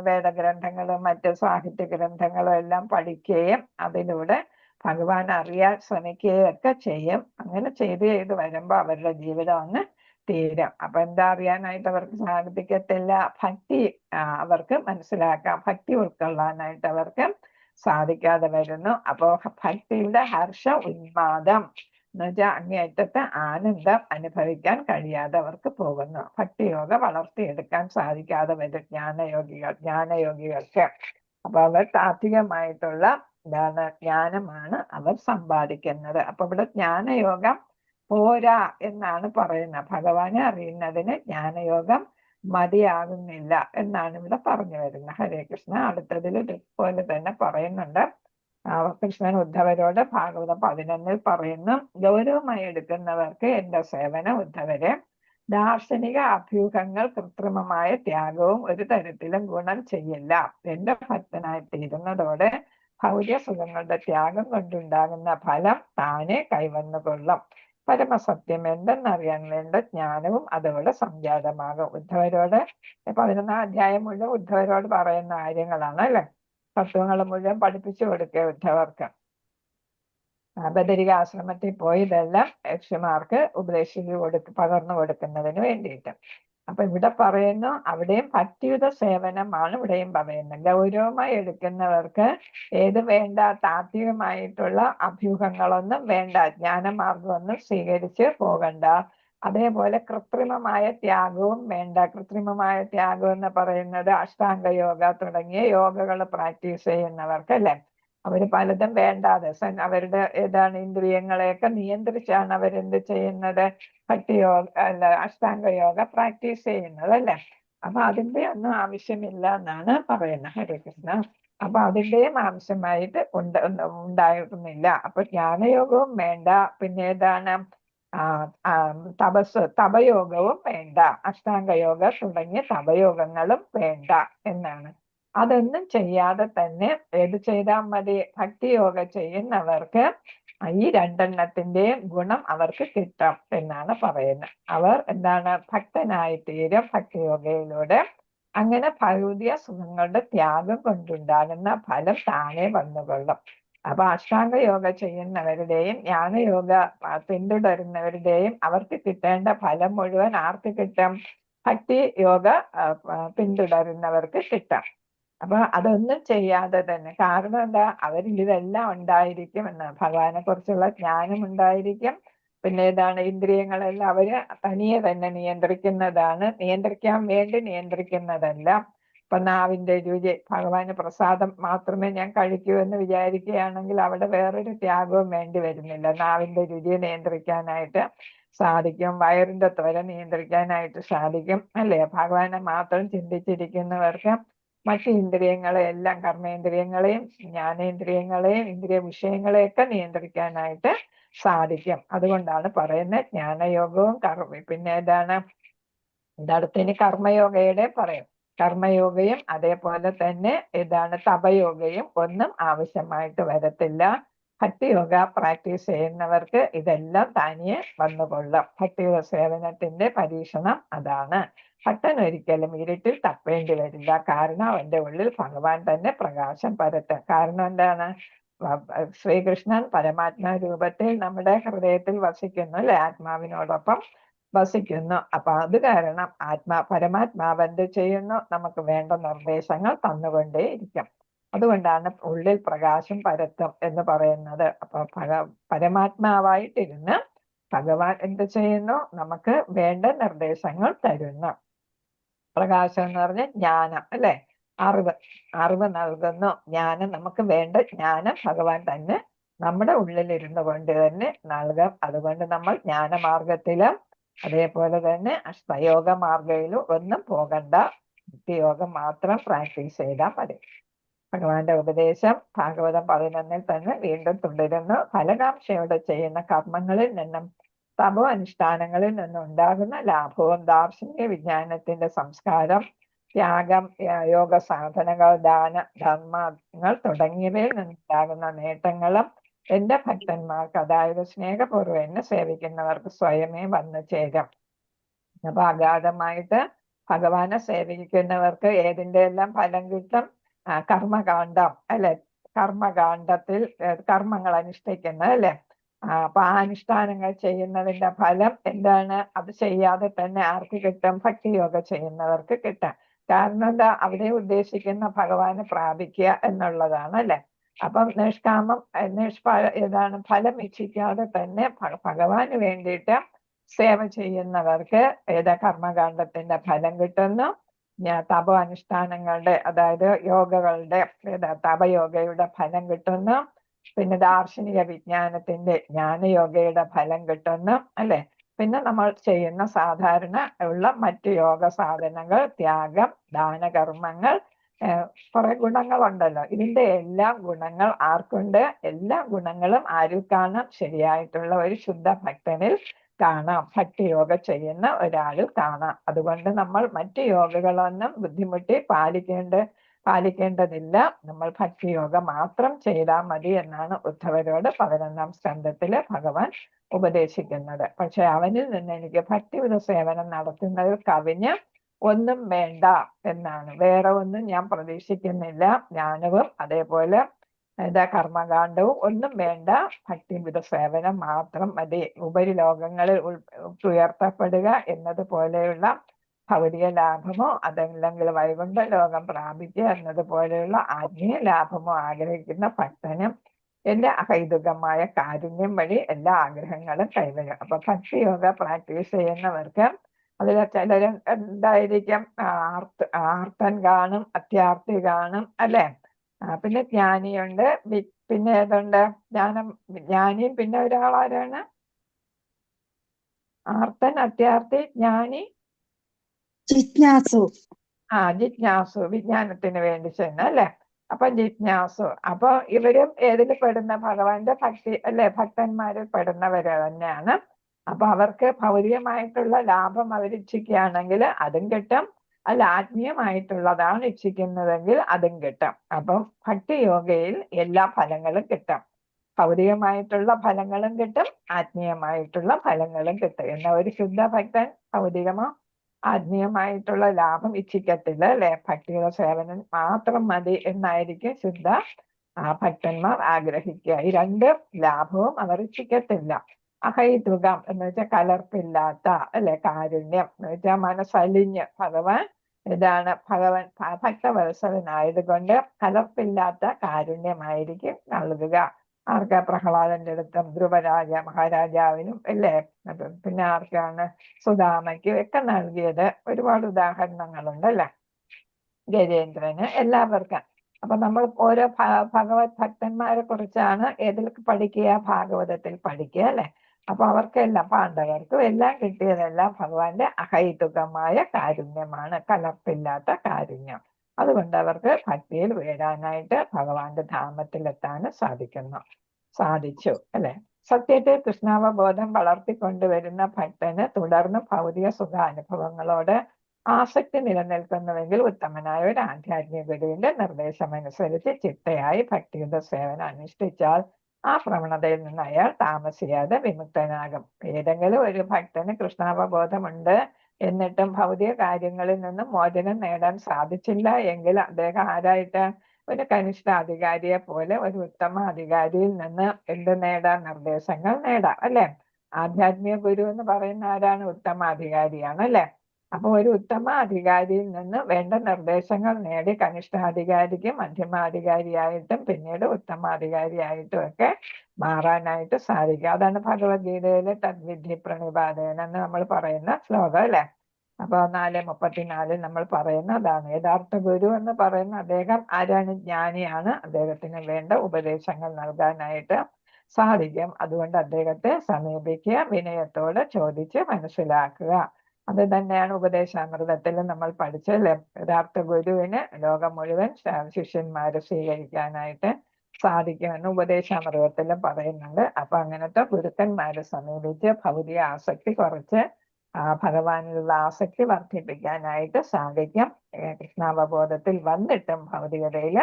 വേദഗ്രന്ഥങ്ങളും മറ്റ് സാഹിത്യ ഗ്രന്ഥങ്ങളും എല്ലാം പഠിക്കുകയും അതിലൂടെ ഭഗവാൻ അറിയാൻ ശ്രമിക്കുകയും ഒക്കെ ചെയ്യും. അങ്ങനെ ചെയ്ത് വരുമ്പോൾ അവരുടെ ജീവിതം അങ്ങ് തീരും. അപ്പൊ എന്താ അറിയാനായിട്ട് അവർക്ക് സാധിക്കത്തില്ല? ഭക്തി അവർക്ക് മനസ്സിലാക്കാം, ഭക്തി ഉൾക്കൊള്ളാനായിട്ട് അവർക്ക് സാധിക്കാതെ വരുന്നു. അപ്പോ ഭക്തിയുടെ ഹർഷ ഉന്മാദം എന്ന് വെച്ചാൽ അങ്ങേയറ്റത്തെ ആനന്ദം അനുഭവിക്കാൻ കഴിയാതെ അവർക്ക് പോകുന്നു. ഭക്തിയോഗ വളർത്തിയെടുക്കാൻ സാധിക്കാതെ വരും ജ്ഞാനയോഗികൾക്ക്. അപ്പൊ അവർ താത്വികമായിട്ടുള്ള എന്താണ് ജ്ഞാനമാണ് അവർ സമ്പാദിക്കുന്നത്. അപ്പൊ ഇവിടെ ജ്ഞാനയോഗം പോരാ എന്നാണ് പറയുന്നത്. ഭഗവാനെ അറിയുന്നതിന് ജ്ഞാനയോഗം മതിയാകുന്നില്ല എന്നാണ് ഇവിടെ പറഞ്ഞു വരുന്നത്. ഹരേ കൃഷ്ണ. അടുത്തതിൽ ഇതുപോലെ തന്നെ പറയുന്നുണ്ട്. കൃഷ്ണൻ ഉദ്ധവരോട് ഭാഗവതം 11 പറയുന്നു, ഗൗരവമായി എടുക്കുന്നവർക്ക് എന്റെ സേവനം ഉദ്ധവരെ ദാർശനിക അഭ്യൂഹങ്ങൾ കൃത്രിമമായ ത്യാഗവും ഒരു തരത്തിലും ഗുണം ചെയ്യില്ല. എന്റെ ഭക്തനായി തീരുന്നതോടെ ഭൗതിക സുഖങ്ങളുടെ ത്യാഗം കൊണ്ടുണ്ടാകുന്ന ഫലം താനെ കൈവന്നുകൊള്ളും. പരമസത്യം എന്തെന്നറിയാൻ വേണ്ട ജ്ഞാനവും അതോടെ സംജാതമാകും. ഉദ്ധവരോട് 11-ാം അധ്യായം മുഴുവൻ ഉദ്ധവരോട് പറയുന്ന കാര്യങ്ങളാണ് അല്ലെ. തത്വങ്ങൾ മുഴുവൻ പഠിപ്പിച്ചു കൊടുക്കുക ഉദ്ധവർക്ക്. ബദരിക ആശ്രമത്തിൽ പോയി ഇതെല്ലാം ഋഷിമാർക്ക് ഉപദേശിച്ചു പകർന്നു കൊടുക്കുന്നതിന് വേണ്ടിയിട്ട്. അപ്പൊ ഇവിടെ പറയുന്നു, അവിടെയും ഭക്തിയുത സേവനമാണ് ഇവിടെയും പറയുന്നത്. ഗൗരവമായി എടുക്കുന്നവർക്ക് ഏത് വേണ്ട, താത്വികമായിട്ടുള്ള അഭ്യൂഹങ്ങളൊന്നും വേണ്ട, ജ്ഞാനമാർഗമൊന്നും സ്വീകരിച്ച് പോകണ്ട. അതേപോലെ കൃത്രിമമായ ത്യാഗവും വേണ്ട. കൃത്രിമമായ ത്യാഗം എന്ന് പറയുന്നത് അഷ്ടാംഗ യോഗ തുടങ്ങിയ യോഗകൾ പ്രാക്ടീസ് ചെയ്യുന്നവർക്ക് അല്ലെ, അവര് പലതും വേണ്ടാതെ അവരുടെ ഇന്ദ്രിയങ്ങളെയൊക്കെ നിയന്ത്രിച്ചാണ് അവരെന്ത് ചെയ്യുന്നത്, ഭക്തിയോഗ അഷ്ടാംഗ യോഗ പ്രാക്ടീസ് ചെയ്യുന്നത് അല്ലെ. അപ്പൊ അതിന്റെ ഒന്നും ആവശ്യമില്ല എന്നാണ് പറയുന്നത്. ഹരേ കൃഷ്ണ. അപ്പൊ അതിന്റെയും ആവശ്യമായിട്ട് ഉണ്ടായിരുന്നില്ല. അപ്പൊ ജ്ഞാനയോഗവും വേണ്ട, പിന്നെ തപയോഗവും വേണ്ട, അഷ്ടാംഗയോഗ തുടങ്ങിയ തപയോഗങ്ങളും വേണ്ട എന്നാണ്. അതൊന്നും ചെയ്യാതെ തന്നെ ഏത് ചെയ്താൽ മതി, ഭക്തിയോഗ ചെയ്യുന്നവർക്ക് ഈ രണ്ടെണ്ണത്തിന്റെയും ഗുണം അവർക്ക് കിട്ടും എന്നാണ് പറയുന്നത്. അവർ ഭക്തനായി തീരും ഭക്തിയോഗയിലൂടെ. അങ്ങനെ ഭൗതിക സുഖങ്ങളുടെ ത്യാഗം കൊണ്ടുണ്ടാകുന്ന ഫലം താനെ വന്നുകൊള്ളും. അപ്പൊ അഷ്ടാംഗ യോഗ ചെയ്യുന്നവരുടെയും ജ്ഞാനയോഗ പിന്തുടരുന്നവരുടെയും അവർക്ക് കിട്ടേണ്ട ഫലം മുഴുവൻ ആർക്ക് കിട്ടും? ഭക്തി യോഗ പിന്തുടരുന്നവർക്ക് കിട്ടാം. അപ്പൊ അതൊന്നും ചെയ്യാതെ തന്നെ, കാരണം എന്താ, അവരിൽ ഇതെല്ലാം ഉണ്ടായിരിക്കും എന്ന്, ഭഗവാനെ കുറിച്ചുള്ള ജ്ഞാനം ഉണ്ടായിരിക്കും. പിന്നെ ഇന്ദ്രിയങ്ങളെല്ലാം അവര് തനിയെ തന്നെ നിയന്ത്രിക്കുന്നതാണ്, നിയന്ത്രിക്കാൻ വേണ്ടി നിയന്ത്രിക്കുന്നതല്ല. ഇപ്പൊ നാവിന്റെ രുചി, ഭഗവാന് പ്രസാദം മാത്രമേ ഞാൻ കഴിക്കൂ എന്ന് വിചാരിക്കുകയാണെങ്കിൽ അവിടെ വേറൊരു ത്യാഗവും വേണ്ടി വരുന്നില്ല. നാവിന്റെ രുചിയെ നിയന്ത്രിക്കാനായിട്ട് സാധിക്കും, വയറിന്റെ ത്വര നിയന്ത്രിക്കാനായിട്ട് സാധിക്കും അല്ലേ. ഭഗവാനെ മാത്രം ചിന്തിച്ചിരിക്കുന്നവർക്ക് മറ്റു ഇന്ദ്രിയങ്ങളെയെല്ലാം, കർമ്മേന്ദ്രിയങ്ങളെയും ജ്ഞാനേന്ദ്രിയങ്ങളെയും ഇന്ദ്രിയ വിഷയങ്ങളെയൊക്കെ നിയന്ത്രിക്കാനായിട്ട് സാധിക്കും. അതുകൊണ്ടാണ് പറയുന്നത് ജ്ഞാനയോഗവും പിന്നെ ഇതടുത്തിന് കർമ്മയോഗയുടെ പറയും. കർമ്മയോഗയും അതേപോലെ തന്നെ തപയോഗയും ഒന്നും ആവശ്യമായിട്ട് വരത്തില്ല. ഭക്തിയോഗ പ്രാക്ടീസ് ചെയ്യുന്നവർക്ക് ഇതെല്ലാം തനിയെ വന്നുകൊള്ളും. ഭക്തിയോഗ സേവനത്തിന്റെ പരീക്ഷണം അതാണ്. ഭക്തൻ ഒരിക്കലും ഇരുട്ടിൽ തപ്പേണ്ടി വരില്ല, കാരണം അവന്റെ ഉള്ളിൽ ഭഗവാൻ തന്നെ പ്രകാശം പരത്തും. കാരണം എന്താണ്, ശ്രീകൃഷ്ണൻ പരമാത്മാ രൂപത്തിൽ നമ്മുടെ ഹൃദയത്തിൽ വസിക്കുന്നു അല്ലെ, ആത്മാവിനോടൊപ്പം വസിക്കുന്നു. അപ്പൊ അത് കാരണം പരമാത്മാവ് എന്ത് ചെയ്യുന്നു, നമുക്ക് വേണ്ട നിർദ്ദേശങ്ങൾ തന്നുകൊണ്ടേയിരിക്കും. അതുകൊണ്ടാണ് ഉള്ളിൽ പ്രകാശം പരത്തും എന്ന് പറയുന്നത്. അപ്പൊ പരമാത്മാവായിട്ടിരുന്ന് ഭഗവാൻ എന്ത് ചെയ്യുന്നു, നമുക്ക് വേണ്ട നിർദ്ദേശങ്ങൾ തരുന്നു. പ്രകാശം എന്ന് പറഞ്ഞ ജ്ഞാനം അല്ലെ, അറിവ് നൽകുന്നു. ജ്ഞാനം, നമുക്ക് വേണ്ട ജ്ഞാനം ഭഗവാൻ തന്നെ നമ്മുടെ ഉള്ളിലിരുന്നു കൊണ്ട് തന്നെ നൽകും. അതുകൊണ്ട് നമ്മൾ ജ്ഞാനമാർഗത്തിലും അതേപോലെ തന്നെ അഷ്ടയോഗ മാർഗയിലും ഒന്നും പോകണ്ട, ഭക്തിയോഗം മാത്രം പ്രാക്ടീസ് ചെയ്താൽ മതി. ഭഗവാന്റെ ഉപദേശം ഭാഗവതം 11 തന്നെ വീണ്ടും തുടരുന്നു. ഫലകാംക്ഷയോടെ ചെയ്യുന്ന കർമ്മങ്ങളിൽ നിന്നും തപോ അനുഷ്ഠാനങ്ങളിൽ നിന്നും ഉണ്ടാകുന്ന ലാഭവും ദാർശനിക വിജ്ഞാനത്തിന്റെ സംസ്കാരം, ത്യാഗം, യോഗ സാധനകൾ, ദാന ധർമ്മങ്ങൾ തുടങ്ങിയവയിൽ നിന്നുണ്ടാകുന്ന നേട്ടങ്ങളും എന്റെ ഭക്തന്മാർക്ക്, അതായത് സ്നേഹപൂർവ്വം എന്നെ സേവിക്കുന്നവർക്ക് സ്വയമേ വന്നു ചേരും. അപ്പൊ അഗാധമായിട്ട് ഭഗവാനെ സേവിക്കുന്നവർക്ക് ഏതിന്റെ എല്ലാം ഫലം കിട്ടും? കർമ്മകാന്ഡം അല്ലെ, കർമ്മകാന്ഡത്തിൽ കർമ്മങ്ങൾ അനുഷ്ഠിക്കുന്നത് അല്ലെ, അപ്പൊ ആ അനുഷ്ഠാനങ്ങൾ ചെയ്യുന്നതിന്റെ ഫലം എന്താണ്? അത് ചെയ്യാതെ തന്നെ ആർക്ക് കിട്ടും? ഭക്തിയോഗ ചെയ്യുന്നവർക്ക് കിട്ടാം. കാരണം എന്താ? അവിടെ ഉദ്ദേശിക്കുന്ന ഭഗവാനെ പ്രാപിക്കുക എന്നുള്ളതാണ് അല്ലെ. അപ്പം നിഷ്കാമം ഏതാണ്? ഫലം ഇച്ഛിക്കാതെ തന്നെ ഭഗവാന് വേണ്ടിയിട്ട് സേവ ചെയ്യുന്നവർക്ക് ഏതാ കർമ്മകാണ്ഡത്തിന്റെ ഫലം കിട്ടുന്നു. തപ അനുഷ്ഠാനങ്ങളുടെ, അതായത് യോഗകളുടെ, തപയോഗയുടെ ഫലം കിട്ടുന്നു. പിന്നെ ദാർശനിക വിജ്ഞാനത്തിന്റെ ജ്ഞാനയോഗയുടെ ഫലം കിട്ടുന്നു അല്ലെ. പിന്നെ നമ്മൾ ചെയ്യുന്ന സാധാരണ ഉള്ള മറ്റു യോഗ സാധനങ്ങൾ, ത്യാഗം, ദാനകർമ്മങ്ങൾ, കുറെ ഗുണങ്ങളുണ്ടല്ലോ. ഇതിന്റെ എല്ലാ ഗുണങ്ങൾ ആർക്കുണ്ട്? എല്ലാ ഗുണങ്ങളും ആരിൽ കാണാം? ശരിയായിട്ടുള്ള ഒരു ശുദ്ധ ഭക്തനിൽ കാണാം. ഭക്തിയോഗ ചെയ്യുന്ന ഒരാളിൽ കാണാം. അതുകൊണ്ട് നമ്മൾ മറ്റു യോഗകളൊന്നും ബുദ്ധിമുട്ടി പാലിക്കേണ്ടതില്ല. നമ്മൾ ഭക്തിയോഗ മാത്രം ചെയ്താൽ മതി എന്നാണ് ഉദ്ധവരോട് 11ാം സ്കന്ധത്തില് ഭഗവാൻ ഉപദേശിക്കുന്നത്. പക്ഷെ അവനിൽ നിന്ന് എനിക്ക് ഭക്തിവിധ സേവനം നടത്തുന്നതിൽ കവിഞ്ഞ് ഒന്നും വേണ്ട എന്നാണ്. വേറെ ഒന്നും ഞാൻ പ്രതീക്ഷിക്കുന്നില്ല. ജ്ഞാനവും അതേപോലെ കർമ്മകാണ്ഡവും ഒന്നും വേണ്ട. ഭക്തിവിധ സേവനം മാത്രം മതി. ഉപരിലോകങ്ങളിൽ ഉയർത്തപ്പെടുക എന്നതുപോലെയുള്ള ഭൗതിക ലാഭമോ അതല്ലെങ്കിൽ വൈകുണ്ഠ ലോകം പ്രാപിക്കുക എന്നതുപോലെയുള്ള ആത്മീയ ലാഭമോ ആഗ്രഹിക്കുന്ന ഭക്തനും എന്റെ അഹൈതുകമായ കാരുണ്യം വഴി എല്ലാ ആഗ്രഹങ്ങളും കൈവരും. അപ്പൊ ഭക്തിയോഗ പ്രാക്ടീസ് ചെയ്യുന്നവർക്ക് അതിൽ ചിലരും എന്തായിരിക്കും? ആർത്തൻ കാണും, അത്യാർത്ഥി കാണും അല്ലെ. പിന്നെ ജ്ഞാനിയുണ്ട്. പിന്നെ ഏതുണ്ട്? ജ്ഞാനിയും പിന്നെ ഒരാളാരാണ്? ആർത്തൻ, അത്യാർത്ഥി, ജ്ഞാനി, ജിജ്ഞാസു. ജിജ്ഞാസു. വിജ്ഞാനത്തിന് വേണ്ടി ചെന്ന് അല്ലെ. അപ്പൊ ജിജ്ഞാസു. അപ്പൊ ഇവരും ഏതിൽ പെടുന്ന? ഭഗവാന്റെ ഭക്തി അല്ലെ, ഭക്തന്മാരിൽ പെടുന്നവര് തന്നെയാണ്. അപ്പൊ അവർക്ക് ഭൗതികമായിട്ടുള്ള ലാഭം അവരിച്ഛിക്കുകയാണെങ്കിൽ അതും കിട്ടും. അല്ല, ആത്മീയമായിട്ടുള്ളതാണ് ഇച്ഛിക്കുന്നതെങ്കിൽ അതും കിട്ടും. അപ്പം ഭക്തിയോഗയിൽ എല്ലാ ഫലങ്ങളും കിട്ടും. ഭൗതികമായിട്ടുള്ള ഫലങ്ങളും കിട്ടും, ആത്മീയമായിട്ടുള്ള ഫലങ്ങളും കിട്ടും. എന്നാൽ ഒരു ശുദ്ധ ഭക്തൻ ഭൗതികമോ ആത്മീയമായിട്ടുള്ള ലാഭം ഇച്ഛിക്കത്തില്ല അല്ലെ. ഭക്തിയുടെ സേവനം മാത്രം മതി എന്നായിരിക്കും ശുദ്ധ ഭക്തന്മാർ ആഗ്രഹിക്കുക. ഈ രണ്ട് ലാഭവും അവർ ഇച്ഛിക്കത്തില്ല. അഹൈതുകം എന്ന് വെച്ചാൽ കലർപ്പില്ലാത്ത അല്ലെ, കാരുണ്യം എന്ന് വെച്ചാൽ മനസ്സലിഞ്ഞ് ഭഗവാൻ ഭക്തവത്സലനായതുകൊണ്ട് കലർപ്പില്ലാത്ത കാരുണ്യമായിരിക്കും നൽകുക. ആർക്കാ? പ്രഹ്ലാദന്റെ അടുത്തും മഹാരാജാവിനും അല്ലേ. പിന്നെ ആർക്കാണ്? സുദാമയ്ക്കും ഒക്കെ നൽകിയത്. ഒരുപാട് ഉദാഹരണങ്ങളുണ്ട് അല്ലെ. ഗജേന്ദ്രന്, എല്ലാവർക്കും. അപ്പൊ നമ്മൾ ഓരോ ഭഗവത് ഭക്തന്മാരെ കുറിച്ചാണ് ഏതിൽ പഠിക്കുക? ഭാഗവതത്തിൽ പഠിക്കുക അല്ലെ. അപ്പൊ അവർക്കെല്ലാം, പാണ്ഡവർക്കും എല്ലാം കിട്ടിയതെല്ലാം ഭഗവാന്റെ അഹൈതുകമായ കാരുണ്യമാണ്, കലർപ്പില്ലാത്ത കാരുണ്യം. അതുകൊണ്ട് അവർക്ക് ഭക്തിയിൽ വീഴാനായിട്ട് ഭഗവാന്റെ ധാമത്തിലെത്താൻ സാധിച്ചു അല്ലെ. സത്യത്തിൽ കൃഷ്ണാവബോധം വളർത്തിക്കൊണ്ടുവരുന്ന ഭക്തന് തുടർന്ന് ഭൗതിക സുഖാനുഭവങ്ങളോട് ആസക്തി നിലനിൽക്കുന്നുവെങ്കിൽ ഉത്തമനായ ഒരു ആധ്യാത്മിക ഗുരുവിന്റെ നിർദ്ദേശമനുസരിച്ച് ചിട്ടയായി ഭക്തിയുടെ സേവനം അനുഷ്ഠിച്ചാൽ ആ പ്രവണതയിൽ നിന്ന് അയാൾ താമസിയാതെ വിമുക്തനാകും. ഏതെങ്കിലും ഒരു ഭക്തന് കൃഷ്ണാവബോധമുണ്ട് എന്നിട്ടും ഭൗതിക കാര്യങ്ങളിൽ നിന്നും മോചനം നേടാൻ സാധിച്ചില്ല എങ്കിൽ അദ്ദേഹം ആരായിട്ട്? ഒരു കനിഷ്ഠ അധികാരിയെ പോലെ ഒരു ഉത്തമ അധികാരിയിൽ നിന്ന് എന്ത് നേടാൻ? നിർദ്ദേശങ്ങൾ നേടാം അല്ലെ. ആധ്യാത്മിക ഗുരു എന്ന് പറയുന്ന ആരാണ്? ഉത്തമ അധികാരിയാണ് അല്ലെ. അപ്പൊ ഒരു ഉത്തമ അധികാരിയിൽ നിന്ന് വേണ്ട നിർദ്ദേശങ്ങൾ നേടി കനിഷ്ഠാധികാരിക്കും മധ്യമാധികാരിയായിട്ടും പിന്നീട് ഉത്തമാധികാരിയായിട്ടും ഒക്കെ മാറാനായിട്ട് സാധിക്കും. അതാണ് ഭഗവത്ഗീതയിലെ തദ്വിധി പ്രണിപാതേന എന്ന് നമ്മൾ പറയുന്ന ശ്ലോകം അല്ലെ. അപ്പൊ 4:34 നമ്മൾ പറയുന്നതാണ്. യഥാർത്ഥ ഗുരു എന്ന് പറയുന്ന അദ്ദേഹം ആരാണ്? ജ്ഞാനിയാണ്. അദ്ദേഹത്തിന് വേണ്ട ഉപദേശങ്ങൾ നൽകാനായിട്ട് സാധിക്കും. അതുകൊണ്ട് അദ്ദേഹത്തെ സമീപിക്കുക, വിനയത്തോടെ ചോദിച്ച് മനസ്സിലാക്കുക. അത് തന്നെയാണ് ഉപദേശാമൃതത്തിൽ നമ്മൾ പഠിച്ചല്ലേ. യഥാർത്ഥ ഗുരുവിന് ലോകം മുഴുവൻ ശിഷ്യന്മാരെ സ്വീകരിക്കാനായിട്ട് സാധിക്കുമെന്ന് ഉപദേശാമൃതത്തിലും പറയുന്നുണ്ട്. അപ്പൊ അങ്ങനത്തെ ഗുരുക്കന്മാരെ സമീപിച്ച് ഭൗതിക ആസക്തി കുറച്ച് ഭഗവാനിലുള്ള ആസക്തി വർദ്ധിപ്പിക്കാനായിട്ട് സാധിക്കും. കൃഷ്ണാവബോധത്തിൽ വന്നിട്ടും ഭൗതികതയിൽ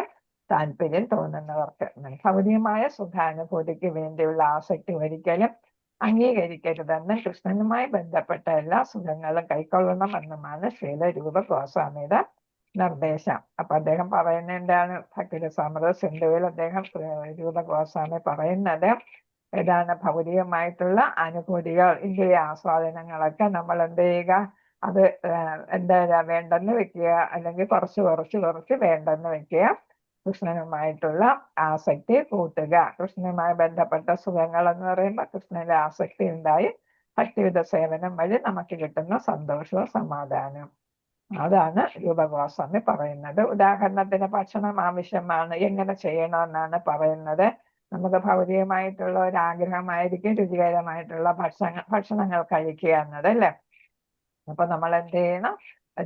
താല്പര്യം തോന്നുന്നവർക്ക് ഭൗതികമായ സുഖാനുഭൂതിക്ക് വേണ്ടിയുള്ള ആസക്തി ഒരിക്കലും അംഗീകരിക്കരുതെന്നും കൃഷ്ണനുമായി ബന്ധപ്പെട്ട എല്ലാ സുഖങ്ങളും കൈക്കൊള്ളണമെന്നുമാണ് ശ്രീലരൂപ ഗോസ്വാമിയുടെ നിർദ്ദേശം. അപ്പൊ അദ്ദേഹം പറയുന്ന എന്താണ്? ഭക്തിരസാമൃത സിന്ധുവിൽ അദ്ദേഹം രൂപ ഗോസ്വാമി പറയുന്നത് ഏതാണ് ഭൗതികമായിട്ടുള്ള അനുഭൂതികൾ, ഇന്ദ്രിയ ആസ്വാദനങ്ങളൊക്കെ നമ്മൾ എന്ത് ചെയ്യുക, അത് എന്താ വേണ്ടെന്ന് വെക്കുക, അല്ലെങ്കിൽ കുറച്ച് വേണ്ടെന്ന് വെക്കുക. കൃഷ്ണനുമായിട്ടുള്ള ആസക്തി കൂട്ടുക. കൃഷ്ണനുമായി ബന്ധപ്പെട്ട സുഖങ്ങൾ എന്ന് പറയുമ്പോൾ കൃഷ്ണന്റെ ആസക്തി ഉണ്ടായി ഭക്തിയുത സേവനം വഴി നമുക്ക് കിട്ടുന്ന സന്തോഷവും സമാധാനവും. അതാണ് രൂപഗോസ്വാമി പറയുന്നത്. ഉദാഹരണത്തിന് ഭക്ഷണം ആവശ്യമാണ്, എങ്ങനെ ചെയ്യണമെന്നാണ് പറയുന്നത്. നമുക്ക് ഭൗതികമായിട്ടുള്ള ഒരു ആഗ്രഹമായിരിക്കും രുചികരമായിട്ടുള്ള ഭക്ഷണങ്ങൾ കഴിക്കുക എന്നത്, അല്ലേ? അപ്പൊ നമ്മൾ എന്ത് ചെയ്യണം?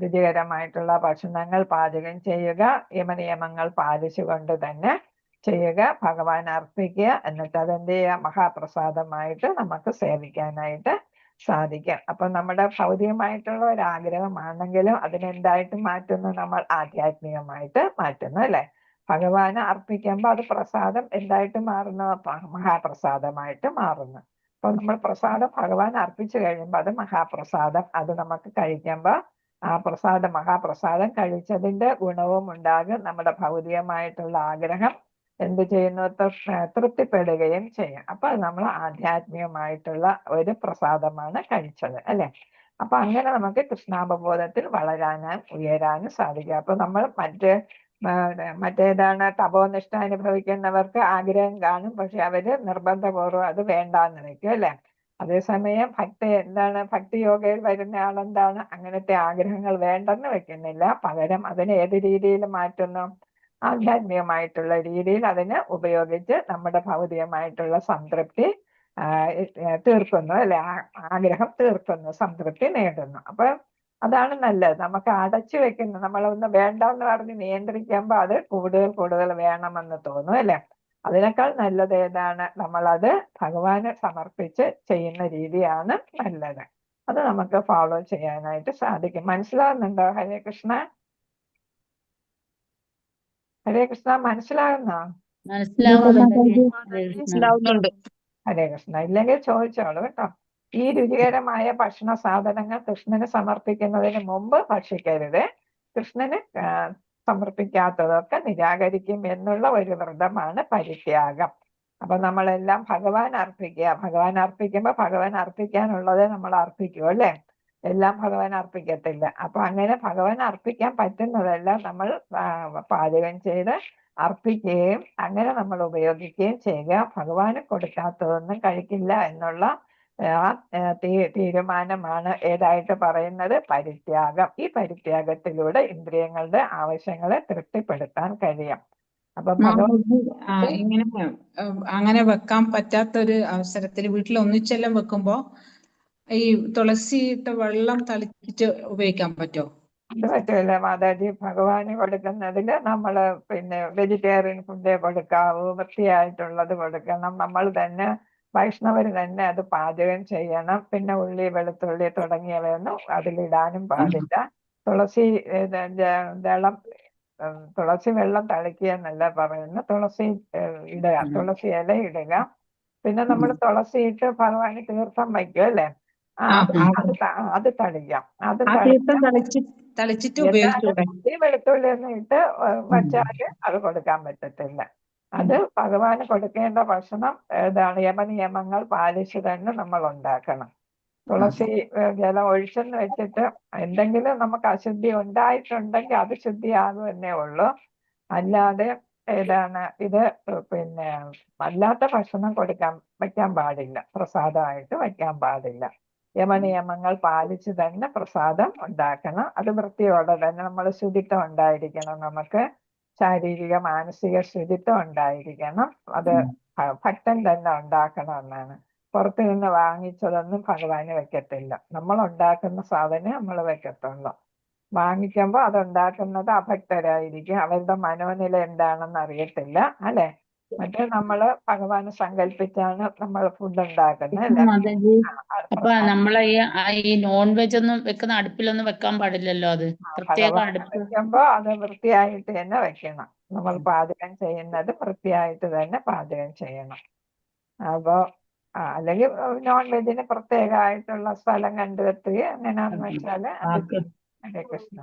രുചികരമായിട്ടുള്ള ഭക്ഷണങ്ങൾ പാചകം ചെയ്യുക, യമനിയമങ്ങൾ പാലിച്ചുകൊണ്ട് തന്നെ ചെയ്യുക, ഭഗവാൻ അർപ്പിക്കുക. എന്നിട്ട് അതെന്ത് ചെയ്യുക? മഹാപ്രസാദമായിട്ട് നമുക്ക് സേവിക്കാനായിട്ട് സാധിക്കും. അപ്പൊ നമ്മുടെ ഭൗതികമായിട്ടുള്ള ഒരു ആഗ്രഹമാണെങ്കിലും അതിനെന്തായിട്ട് മാറ്റുന്നു? നമ്മൾ ആധ്യാത്മികമായിട്ട് മാറ്റുന്നു, അല്ലെ? ഭഗവാന് അർപ്പിക്കുമ്പോൾ അത് പ്രസാദം എന്തായിട്ട് മാറുന്നു? മഹാപ്രസാദമായിട്ട് മാറുന്നു. അപ്പൊ നമ്മൾ പ്രസാദം ഭഗവാൻ അർപ്പിച്ചു കഴിയുമ്പോൾ അത് മഹാപ്രസാദം, അത് നമുക്ക് കഴിക്കുമ്പോൾ ആ മഹാപ്രസാദം കഴിച്ചതിന്റെ ഗുണവും ഉണ്ടാകും. നമ്മുടെ ഭൗതികമായിട്ടുള്ള ആഗ്രഹം എന്ത് ചെയ്യുന്നു? തൃപ്തിപ്പെടുകയും ചെയ്യും. അപ്പൊ അത് നമ്മൾ ആധ്യാത്മികമായിട്ടുള്ള ഒരു പ്രസാദമാണ് കഴിച്ചത്, അല്ലെ? അപ്പൊ അങ്ങനെ നമുക്ക് കൃഷ്ണാവബോധത്തിൽ വളരാനും ഉയരാനും സാധിക്കും. അപ്പൊ നമ്മൾ മറ്റേതാണ് തപോനിഷ്ഠ അനുഭവിക്കുന്നവർക്ക് ആഗ്രഹം കാണും, പക്ഷെ അവര് നിർബന്ധപൂർവ്വം അത് വേണ്ടാന്ന് വെക്കും, അല്ലെ? അതേസമയം ഭക്തി യോഗയിൽ വരുന്ന ആളെന്താണ്? അങ്ങനത്തെ ആഗ്രഹങ്ങൾ വേണ്ടെന്ന് വെക്കുന്നില്ല, പകരം അതിനെ ഏത് രീതിയിൽ മാറ്റുന്നു? ആധ്യാത്മികമായിട്ടുള്ള രീതിയിൽ അതിനെ ഉപയോഗിച്ച് നമ്മുടെ ഭൗതികമായിട്ടുള്ള സംതൃപ്തി തീർക്കുന്നു, അല്ലെ? ആഗ്രഹം തീർക്കുന്നു, സംതൃപ്തി നേടുന്നു. അപ്പൊ അതാണ് നല്ലത്. നമുക്ക് അടച്ചു വെക്കുന്ന, നമ്മളൊന്ന് വേണ്ടെന്ന് പറഞ്ഞ് നിയന്ത്രിക്കുമ്പോൾ അത് കൂടുതൽ വേണമെന്ന് തോന്നും, അല്ലെ? അതിനേക്കാൾ നല്ലത് ഏതാണ്? നമ്മളത് ഭഗവാന് സമർപ്പിച്ച് ചെയ്യുന്ന രീതിയാണ് നല്ലത്. അത് നമുക്ക് ഫോളോ ചെയ്യാനായിട്ട് സാധിക്കും. മനസ്സിലാകുന്നുണ്ടോ? ഹരേ കൃഷ്ണ. ഹരേ കൃഷ്ണ, മനസ്സിലാകുന്നോ? മനസ്സിലാവുന്നുണ്ട്. ഹരേ കൃഷ്ണ. ഇല്ലെങ്കിൽ ചോദിച്ചോളൂ കേട്ടോ. ഈ രുചികരമായ ഭക്ഷണ സാധനങ്ങൾ കൃഷ്ണന് സമർപ്പിക്കുന്നതിന് മുമ്പ് ഭക്ഷിക്കരുത്. കൃഷ്ണന് സമർപ്പിക്കാത്തതൊക്കെ നിരാകരിക്കും എന്നുള്ള ഒരു വ്രതമാണ് പരിത്യാഗം. അപ്പൊ നമ്മളെല്ലാം ഭഗവാൻ അർപ്പിക്കുക. ഭഗവാൻ അർപ്പിക്കുമ്പോൾ ഭഗവാൻ അർപ്പിക്കാനുള്ളത് നമ്മൾ അർപ്പിക്കും, അല്ലെ? എല്ലാം ഭഗവാൻ അർപ്പിക്കത്തില്ല. അപ്പൊ അങ്ങനെ ഭഗവാൻ അർപ്പിക്കാൻ പറ്റുന്നതെല്ലാം നമ്മൾ പാചകം ചെയ്ത് അർപ്പിക്കുകയും അങ്ങനെ നമ്മൾ ഉപയോഗിക്കുകയും ചെയ്യുക. ഭഗവാന് കൊടുക്കാത്തതൊന്നും കഴിക്കില്ല എന്നുള്ള തീരുമാനമാണ് ഏതായിട്ട് പറയുന്നത്? പരിത്യാഗം. ഈ പരിത്യാഗത്തിലൂടെ ഇന്ദ്രിയങ്ങളുടെ ആവശ്യങ്ങളെ തൃപ്തിപ്പെടുത്താൻ കഴിയും. അപ്പൊ ഇങ്ങനെ അങ്ങനെ വെക്കാൻ പറ്റാത്ത ഒരു അവസരത്തിൽ വീട്ടിൽ ഒന്നിച്ചെല്ലാം വെക്കുമ്പോ ഈ തുളസി ഇട്ട വെള്ളം തളിച്ചിട്ട് ഉപയോഗിക്കാൻ പറ്റുമോ? അത് പറ്റില്ല മാതാജി. ഭഗവാന് കൊടുക്കുന്നതില് നമ്മള് വെജിറ്റേറിയൻ ഫുഡേ കൊടുക്കാവൂ, വൃത്തിയായിട്ടുള്ളത് കൊടുക്കണം. നമ്മൾ തന്നെ വൈഷ്ണവര് തന്നെ അത് പാചകം ചെയ്യണം. പിന്നെ ഉള്ളി, വെളുത്തുള്ളി തുടങ്ങിയവയൊന്നും അതിലിടാനും പാടില്ല. തുളസി വെള്ളം തളിക്കുക എന്നല്ല പറയുന്നത്, തുളസി ഇടുക, തുളസി ഇല ഇടുക. പിന്നെ നമ്മൾ തുളസി ഇട്ട് ഭഗവാന് തീർത്ഥം വയ്ക്കും, അല്ലെ? അത് തളിക്കാം. അത് തളിച്ചിട്ട് വെളുത്തുള്ളി ഒന്നും ഇട്ട് വച്ചാല് അത് കൊടുക്കാൻ പറ്റത്തില്ല. അത് ഭഗവാന് കൊടുക്കേണ്ട ഭക്ഷണം ഏതാണ്? യമനിയമങ്ങൾ പാലിച്ച് തന്നെ നമ്മൾ ഉണ്ടാക്കണം. തുളസി ജലം ഒഴിച്ചെന്ന് വെച്ചിട്ട് എന്തെങ്കിലും നമുക്ക് അശുദ്ധി ഉണ്ടായിട്ടുണ്ടെങ്കിൽ അത് ശുദ്ധിയാകും എന്നേ ഉള്ളൂ. അല്ലാതെ ഇത് അല്ലാത്ത ഭക്ഷണം വയ്ക്കാൻ പാടില്ല, പ്രസാദമായിട്ട് വയ്ക്കാൻ പാടില്ല. യമനിയമങ്ങൾ പാലിച്ച് തന്നെ പ്രസാദം ഉണ്ടാക്കണം. അത് വൃത്തിയോടെ തന്നെ നമ്മൾ ശുചിത്വം ഉണ്ടായിരിക്കണം. നമുക്ക് ശാരീരിക മാനസിക ശുചിത്വം ഉണ്ടായിരിക്കണം. അത് ഭക്തൻ തന്നെ ഉണ്ടാക്കണം എന്നാണ്. പുറത്തു നിന്ന് വാങ്ങിച്ചതൊന്നും ഭഗവാന് വെക്കത്തില്ല. നമ്മൾ ഉണ്ടാക്കുന്ന സാധനം നമ്മൾ വെക്കത്തുള്ളൂ. വാങ്ങിക്കുമ്പോൾ അതുണ്ടാക്കുന്നത് അഭക്തരായിരിക്കും, അവരുടെ മനോനില എന്താണെന്ന് അറിയത്തില്ല, അല്ലെ? മറ്റേ നമ്മള് ഭഗവാന് സങ്കല്പിച്ചാണ് നമ്മൾ ഫുഡ് ഉണ്ടാക്കുന്നത്, അല്ലെ? അപ്പൊ നമ്മളെ ഈ നോൺ വെജ് ഒന്നും വെക്കുന്ന അടുപ്പിലൊന്നും വെക്കാൻ പാടില്ലല്ലോ. അത് പ്രത്യേക അടുപ്പ് വെക്കുമ്പോ അത് വൃത്തിയായിട്ട് തന്നെ വെക്കണം. നമ്മൾ പാചകം ചെയ്യുന്നത് വൃത്തിയായിട്ട് തന്നെ പാചകം ചെയ്യണം. അപ്പൊ അല്ലെങ്കിൽ നോൺ വെജിന് പ്രത്യേകമായിട്ടുള്ള സ്ഥലം കണ്ടെത്തുക, എങ്ങനെയാന്ന് വെച്ചാല് ഹരേ കൃഷ്ണ.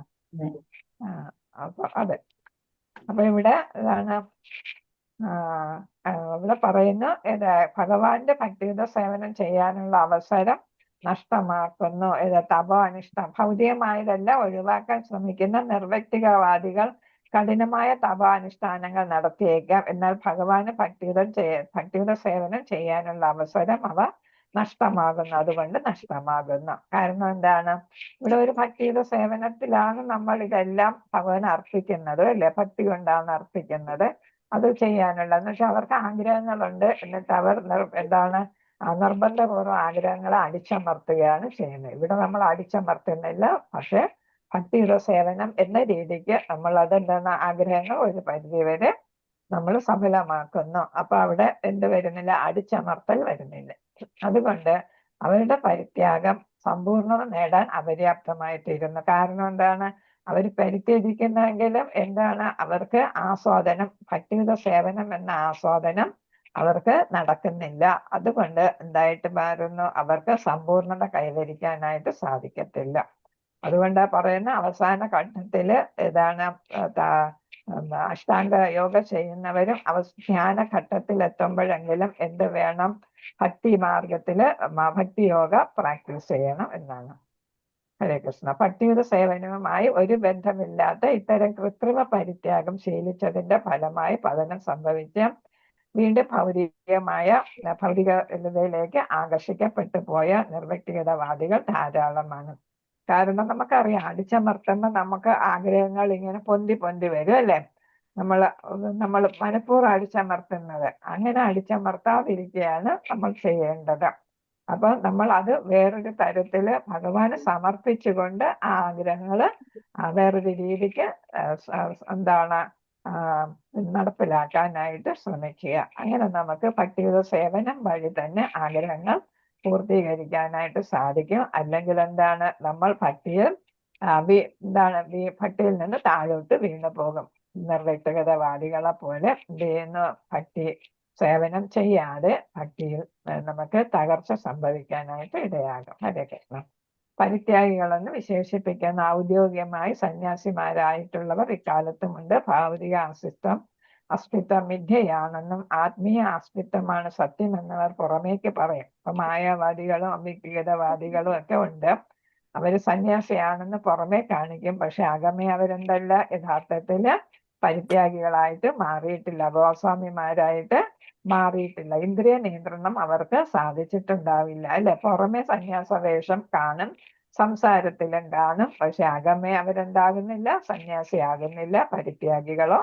അപ്പൊ അതെ. അപ്പൊ ഇവിടെ ഇതാണ് ഇവിടെ പറയുന്നു ഇത് ഭഗവാന്റെ ഭക്തിയുത സേവനം ചെയ്യാനുള്ള അവസരം നഷ്ടമാക്കുന്നു. ഇത് തപോ അനിഷ്ടം ഭൗതികമായതെല്ലാം ഒഴിവാക്കാൻ ശ്രമിക്കുന്ന നിർവ്യക്തികവാദികൾ കഠിനമായ തപാനുഷ്ഠാനങ്ങൾ നടത്തിയേക്കാം. എന്നാൽ ഭഗവാന് ഭക്തിയുത സേവനം ചെയ്യാനുള്ള അവസരം അവ നഷ്ടമാകുന്നു. അതുകൊണ്ട് നഷ്ടമാകുന്നു. കാരണം എന്താണ്? ഇവിടെ ഒരു ഭക്തിയുത സേവനത്തിലാണ് നമ്മൾ ഇതെല്ലാം ഭഗവാൻ അർപ്പിക്കുന്നത് അല്ലെ? ഭക്തി കൊണ്ടാണ് അർപ്പിക്കുന്നത്. അത് ചെയ്യാനുള്ള എന്ന് വെച്ചാൽ അവർക്ക് ആഗ്രഹങ്ങളുണ്ട്. എന്നിട്ട് അവർ എന്താണ് നിർബന്ധപൂർവ്വം ആഗ്രഹങ്ങളെ അടിച്ചമർത്തുകയാണ് ചെയ്യുന്നത്. ഇവിടെ നമ്മൾ അടിച്ചമർത്തുന്നില്ല. പക്ഷെ ഭക്തിയുത സേവനം എന്ന രീതിക്ക് നമ്മൾ അതെന്താണ് ആഗ്രഹങ്ങൾ ഒരു പരിധിവരെ നമ്മൾ സഫലമാക്കുന്നു. അപ്പൊ അവിടെ എന്ത് വരുന്നില്ല? അടിച്ചമർത്തൽ വരുന്നില്ല. അതുകൊണ്ട് അവരുടെ പരിത്യാഗം സമ്പൂർണ്ണത നേടാൻ അപര്യാപ്തമായിത്തീരുന്നു. കാരണം എന്താണ്? അവർ പരിത്യജിക്കുന്നെങ്കിലും എന്താണ് അവർക്ക് ആസ്വാദനം, ഭക്തിയുത സേവനം എന്ന ആസ്വാദനം അവർക്ക് നടക്കുന്നില്ല. അതുകൊണ്ട് എന്തായിട്ട് മാറുന്നു? അവർക്ക് സമ്പൂർണ്ണത കൈവരിക്കാനായിട്ട് സാധിക്കത്തില്ല. അതുകൊണ്ടാ പറയുന്ന അവസാന ഘട്ടത്തില് ഇതാണ് അഷ്ടാംഗ യോഗ ചെയ്യുന്നവരും ധ്യാന ഘട്ടത്തിൽ എത്തുമ്പോഴെങ്കിലും എന്ത് വേണം? ഭക്തി മാർഗത്തില് ഭക്തി യോഗ പ്രാക്ടീസ് ചെയ്യണം എന്നാണ്. ഹരേ കൃഷ്ണ. ഭക്തിയുടെ സേവനവുമായി ഒരു ബന്ധമില്ലാത്ത ഇത്തരം കൃത്രിമ പരിത്യാഗം ശീലിച്ചതിന്റെ ഫലമായി പതനം സംഭവിച്ച വീണ്ടും ഭൗതികതയിലേക്ക് ആകർഷിക്കപ്പെട്ടു പോയ നിർവ്യക്തിഗതവാദികൾ ധാരാളമാണ്. കാരണം നമുക്കറിയാം, അടിച്ചമർത്തുമ്പോൾ നമുക്ക് ആഗ്രഹങ്ങൾ ഇങ്ങനെ പൊന്തി വരും അല്ലെ? നമ്മൾ മനഃപൂർവ്വം അടിച്ചമർത്തുന്നത്. അങ്ങനെ അടിച്ചമർത്താതിരിക്കുകയാണ് നമ്മൾ ചെയ്യേണ്ടത്. അപ്പൊ നമ്മൾ അത് വേറൊരു തരത്തില് ഭഗവാന് സമർപ്പിച്ചുകൊണ്ട് ആ ആഗ്രഹങ്ങള് വേറൊരു രീതിക്ക് എന്താണ് നടപ്പിലാക്കാനായിട്ട് ശ്രമിക്കുക. അങ്ങനെ നമുക്ക് ഭക്തിയുത സേവനം വഴി തന്നെ ആഗ്രഹങ്ങൾ പൂർത്തീകരിക്കാനായിട്ട് സാധിക്കും. അല്ലെങ്കിൽ എന്താണ്? നമ്മൾ ഭക്തിയിൽ നിന്ന് താഴോട്ട് വീണു പോകും. നിർവ്യക്തിഗതവാദികളെ പോലെ എന്ത് ചെയ്യുന്നു? ഭക്തി സേവനം ചെയ്യാതെ ഭക്തിയിൽ നമുക്ക് തകർച്ച സംഭവിക്കാനായിട്ട് ഇടയാകും. ഹരേ കൃഷ്ണ. പരിത്യാഗികളെന്ന് വിശേഷിപ്പിക്കുന്ന ഔദ്യോഗികമായി സന്യാസിമാരായിട്ടുള്ളവർ ഇക്കാലത്തുമുണ്ട്. ഭൗതിക അസ്തിത്വം മിഥ്യയാണെന്നും ആത്മീയ അസ്തിത്വമാണ് സത്യം എന്നവർ പുറമേക്ക് പറയും. ഇപ്പൊ മായാവാദികളും അവ്യക്തിഗതവാദികളും ഒക്കെ ഉണ്ട്. അവര് സന്യാസിയാണെന്ന് പുറമേ കാണിക്കും. പക്ഷെ അകമേ അവരെന്തല്ല? യഥാർത്ഥത്തില് പരിത്യാഗികളായിട്ട് മാറിയിട്ടില്ല, ഗോസ്വാമിമാരായിട്ട് മാറിയിട്ടില്ല. ഇന്ദ്രിയ നിയന്ത്രണം അവർക്ക് സാധിച്ചിട്ടുണ്ടാവില്ല അല്ലെ? പുറമെ സന്യാസ വേഷം കാണും, സംസാരത്തിലും കാണും. പക്ഷെ അകമേ അവരെന്താകുന്നില്ല? സന്യാസിയാകുന്നില്ല, പരിത്യാഗികളോ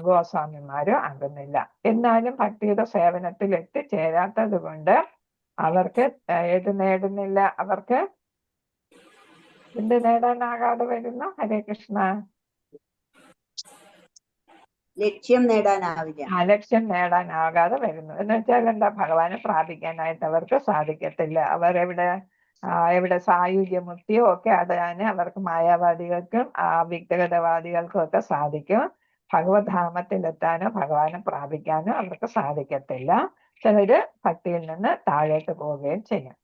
ഗോസ്വാമിമാരോ ആകുന്നില്ല. എന്നാലും ഭക്തിയുടെ സേവനത്തിൽ എത്തിച്ചേരാത്തത് കൊണ്ട് അവർക്ക് ഏത് നേടുന്നില്ല? അവർക്ക് എന്ത് നേടാനാകാതെ വരുന്നു? ഹരേ കൃഷ്ണ. ലക്ഷ്യം നേടാനാവില്ല. ലക്ഷ്യം നേടാനാകാതെ വരുന്നു എന്ന് വെച്ചാൽ എന്താ? ഭഗവാനെ പ്രാപിക്കാനായിട്ട് അവർക്ക് സാധിക്കത്തില്ല. എവിടെ സായുജ്യമുക്തിയോ ഒക്കെ അടയാന് അവർക്ക് മായാവാദികൾക്കും വ്യക്തിഗതവാദികൾക്കും ഒക്കെ സാധിക്കും. ഭഗവത്ധാമത്തിലെത്താനോ ഭഗവാനെ പ്രാപിക്കാനോ അവർക്ക് സാധിക്കത്തില്ല. ചിലര് ഭക്തിയിൽ നിന്ന് താഴോട്ട് പോവുകയും ചെയ്യും.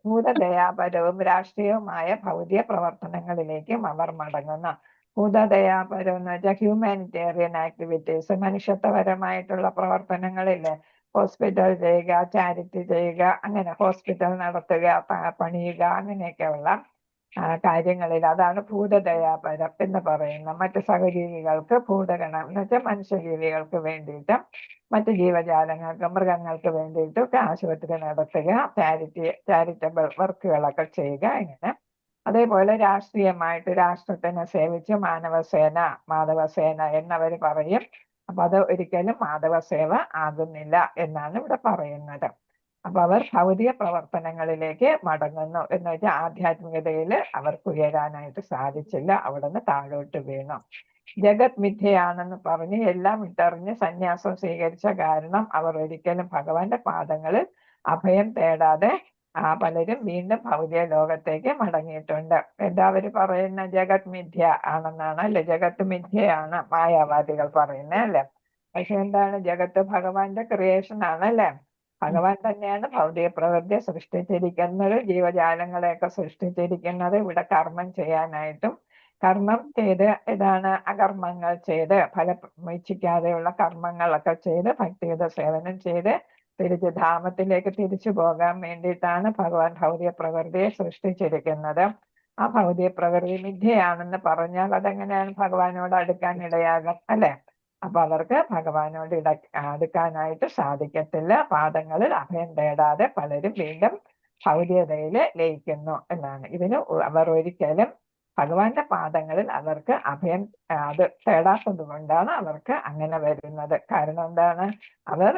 ഭൂതദയാപരവും രാഷ്ട്രീയവുമായ ഭൗതിക പ്രവർത്തനങ്ങളിലേക്കും അവർ മടങ്ങുന്നു. ഭൂതദയാപരം എന്ന് വെച്ചാൽ ഹ്യൂമാനിറ്റേറിയൻ ആക്ടിവിറ്റീസ്, മനുഷ്യത്വപരമായിട്ടുള്ള പ്രവർത്തനങ്ങളില്ലേ? ഹോസ്പിറ്റൽ ചെയ്യുക, ചാരിറ്റി ചെയ്യുക, അങ്ങനെ ഹോസ്പിറ്റൽ നടത്തുക, പണിയുക, അങ്ങനെയൊക്കെയുള്ള കാര്യങ്ങളിൽ അതാണ് ഭൂതദയാപരം എന്ന് പറയുന്നത്. മറ്റ് സഹജീവികൾക്ക് ഭൂതഗണം എന്ന് വെച്ചാൽ മനുഷ്യജീവികൾക്ക് വേണ്ടിയിട്ട്, മറ്റ് ജീവജാലങ്ങൾക്ക്, മൃഗങ്ങൾക്ക് വേണ്ടിയിട്ടും ഒക്കെ ആശുപത്രി നടത്തുക, ചാരിറ്റബിൾ വർക്കുകളൊക്കെ ചെയ്യുക, ഇങ്ങനെ. അതേപോലെ രാഷ്ട്രീയമായിട്ട് രാഷ്ട്രത്തിനെ സേവിച്ച് മാധവസേന എന്നവർ പറയും. അപ്പൊ അത് ഒരിക്കലും മാധവസേവ ആകുന്നില്ല എന്നാണ് ഇവിടെ പറയുന്നത്. അപ്പൊ അവർ ഭൗതിക പ്രവർത്തനങ്ങളിലേക്ക് മടങ്ങുന്നു എന്ന് വെച്ചാൽ ആധ്യാത്മികതയിൽ അവർക്ക് ഉയരാനായിട്ട് സാധിച്ചില്ല, അവിടെ നിന്ന് താഴോട്ട് വീണു. ജഗത് മിഥ്യയാണെന്ന് പറഞ്ഞ് എല്ലാം ഇട്ടറിഞ്ഞ് സന്യാസം സ്വീകരിച്ച കാരണം അവർ ഒരിക്കലും ഭഗവാന്റെ പാദങ്ങളിൽ അഭയം തേടാതെ പലരും വീണ്ടും ഭൗതിക ലോകത്തേക്ക് മടങ്ങിയിട്ടുണ്ട്. എല്ലാവരും പറയുന്ന ജഗത് മിഥ്യ ആണെന്നാണ് അല്ലെ? ജഗത്ത് മിഥ്യയാണ് മായാവാദികൾ പറയുന്നത് അല്ലെ? പക്ഷെ എന്താണ്? ജഗത്ത് ഭഗവാന്റെ ക്രിയേഷൻ ആണല്ലേ? ഭഗവാൻ തന്നെയാണ് ഭൗതിക പ്രകൃതിയെ സൃഷ്ടിച്ചിരിക്കുന്നത്, ജീവജാലങ്ങളെയൊക്കെ സൃഷ്ടിച്ചിരിക്കുന്നത് ഇവിടെ കർമ്മം ചെയ്യാനായിട്ടും കർമ്മം ചെയ്ത് ഇതാണ് അകർമ്മങ്ങൾ ചെയ്ത് ഇച്ഛിക്കാതെയുള്ള കർമ്മങ്ങളൊക്കെ ചെയ്ത് ഭക്തിയുത സേവനം ചെയ്ത് തിരിച്ച് ധാമത്തിലേക്ക് തിരിച്ചു പോകാൻ വേണ്ടിയിട്ടാണ് ഭഗവാൻ ഭൗതിക പ്രകൃതിയെ സൃഷ്ടിച്ചിരിക്കുന്നത്. ആ ഭൗതിക പ്രകൃതി മിഥ്യയാണെന്ന് പറഞ്ഞാൽ അതെങ്ങനെയാണ് ഭഗവാനോട് അടുക്കാൻ ഇടയാകും, അല്ലെ? അപ്പൊ അവർക്ക് ഭഗവാനോട് അടുക്കാനായിട്ട് സാധിക്കത്തില്ല. പാദങ്ങളിൽ അഭയം തേടാതെ പലരും വീണ്ടും ഭൗതികതയില് ലയിക്കുന്നു എന്നാണ്. അവർ ഒരിക്കലും ഭഗവാന്റെ പാദങ്ങളിൽ അവർക്ക് അഭയം അത് തേടാത്തത് കൊണ്ടാണ് അവർക്ക് അങ്ങനെ വരുന്നത്. കാരണം എന്താണ്? അവർ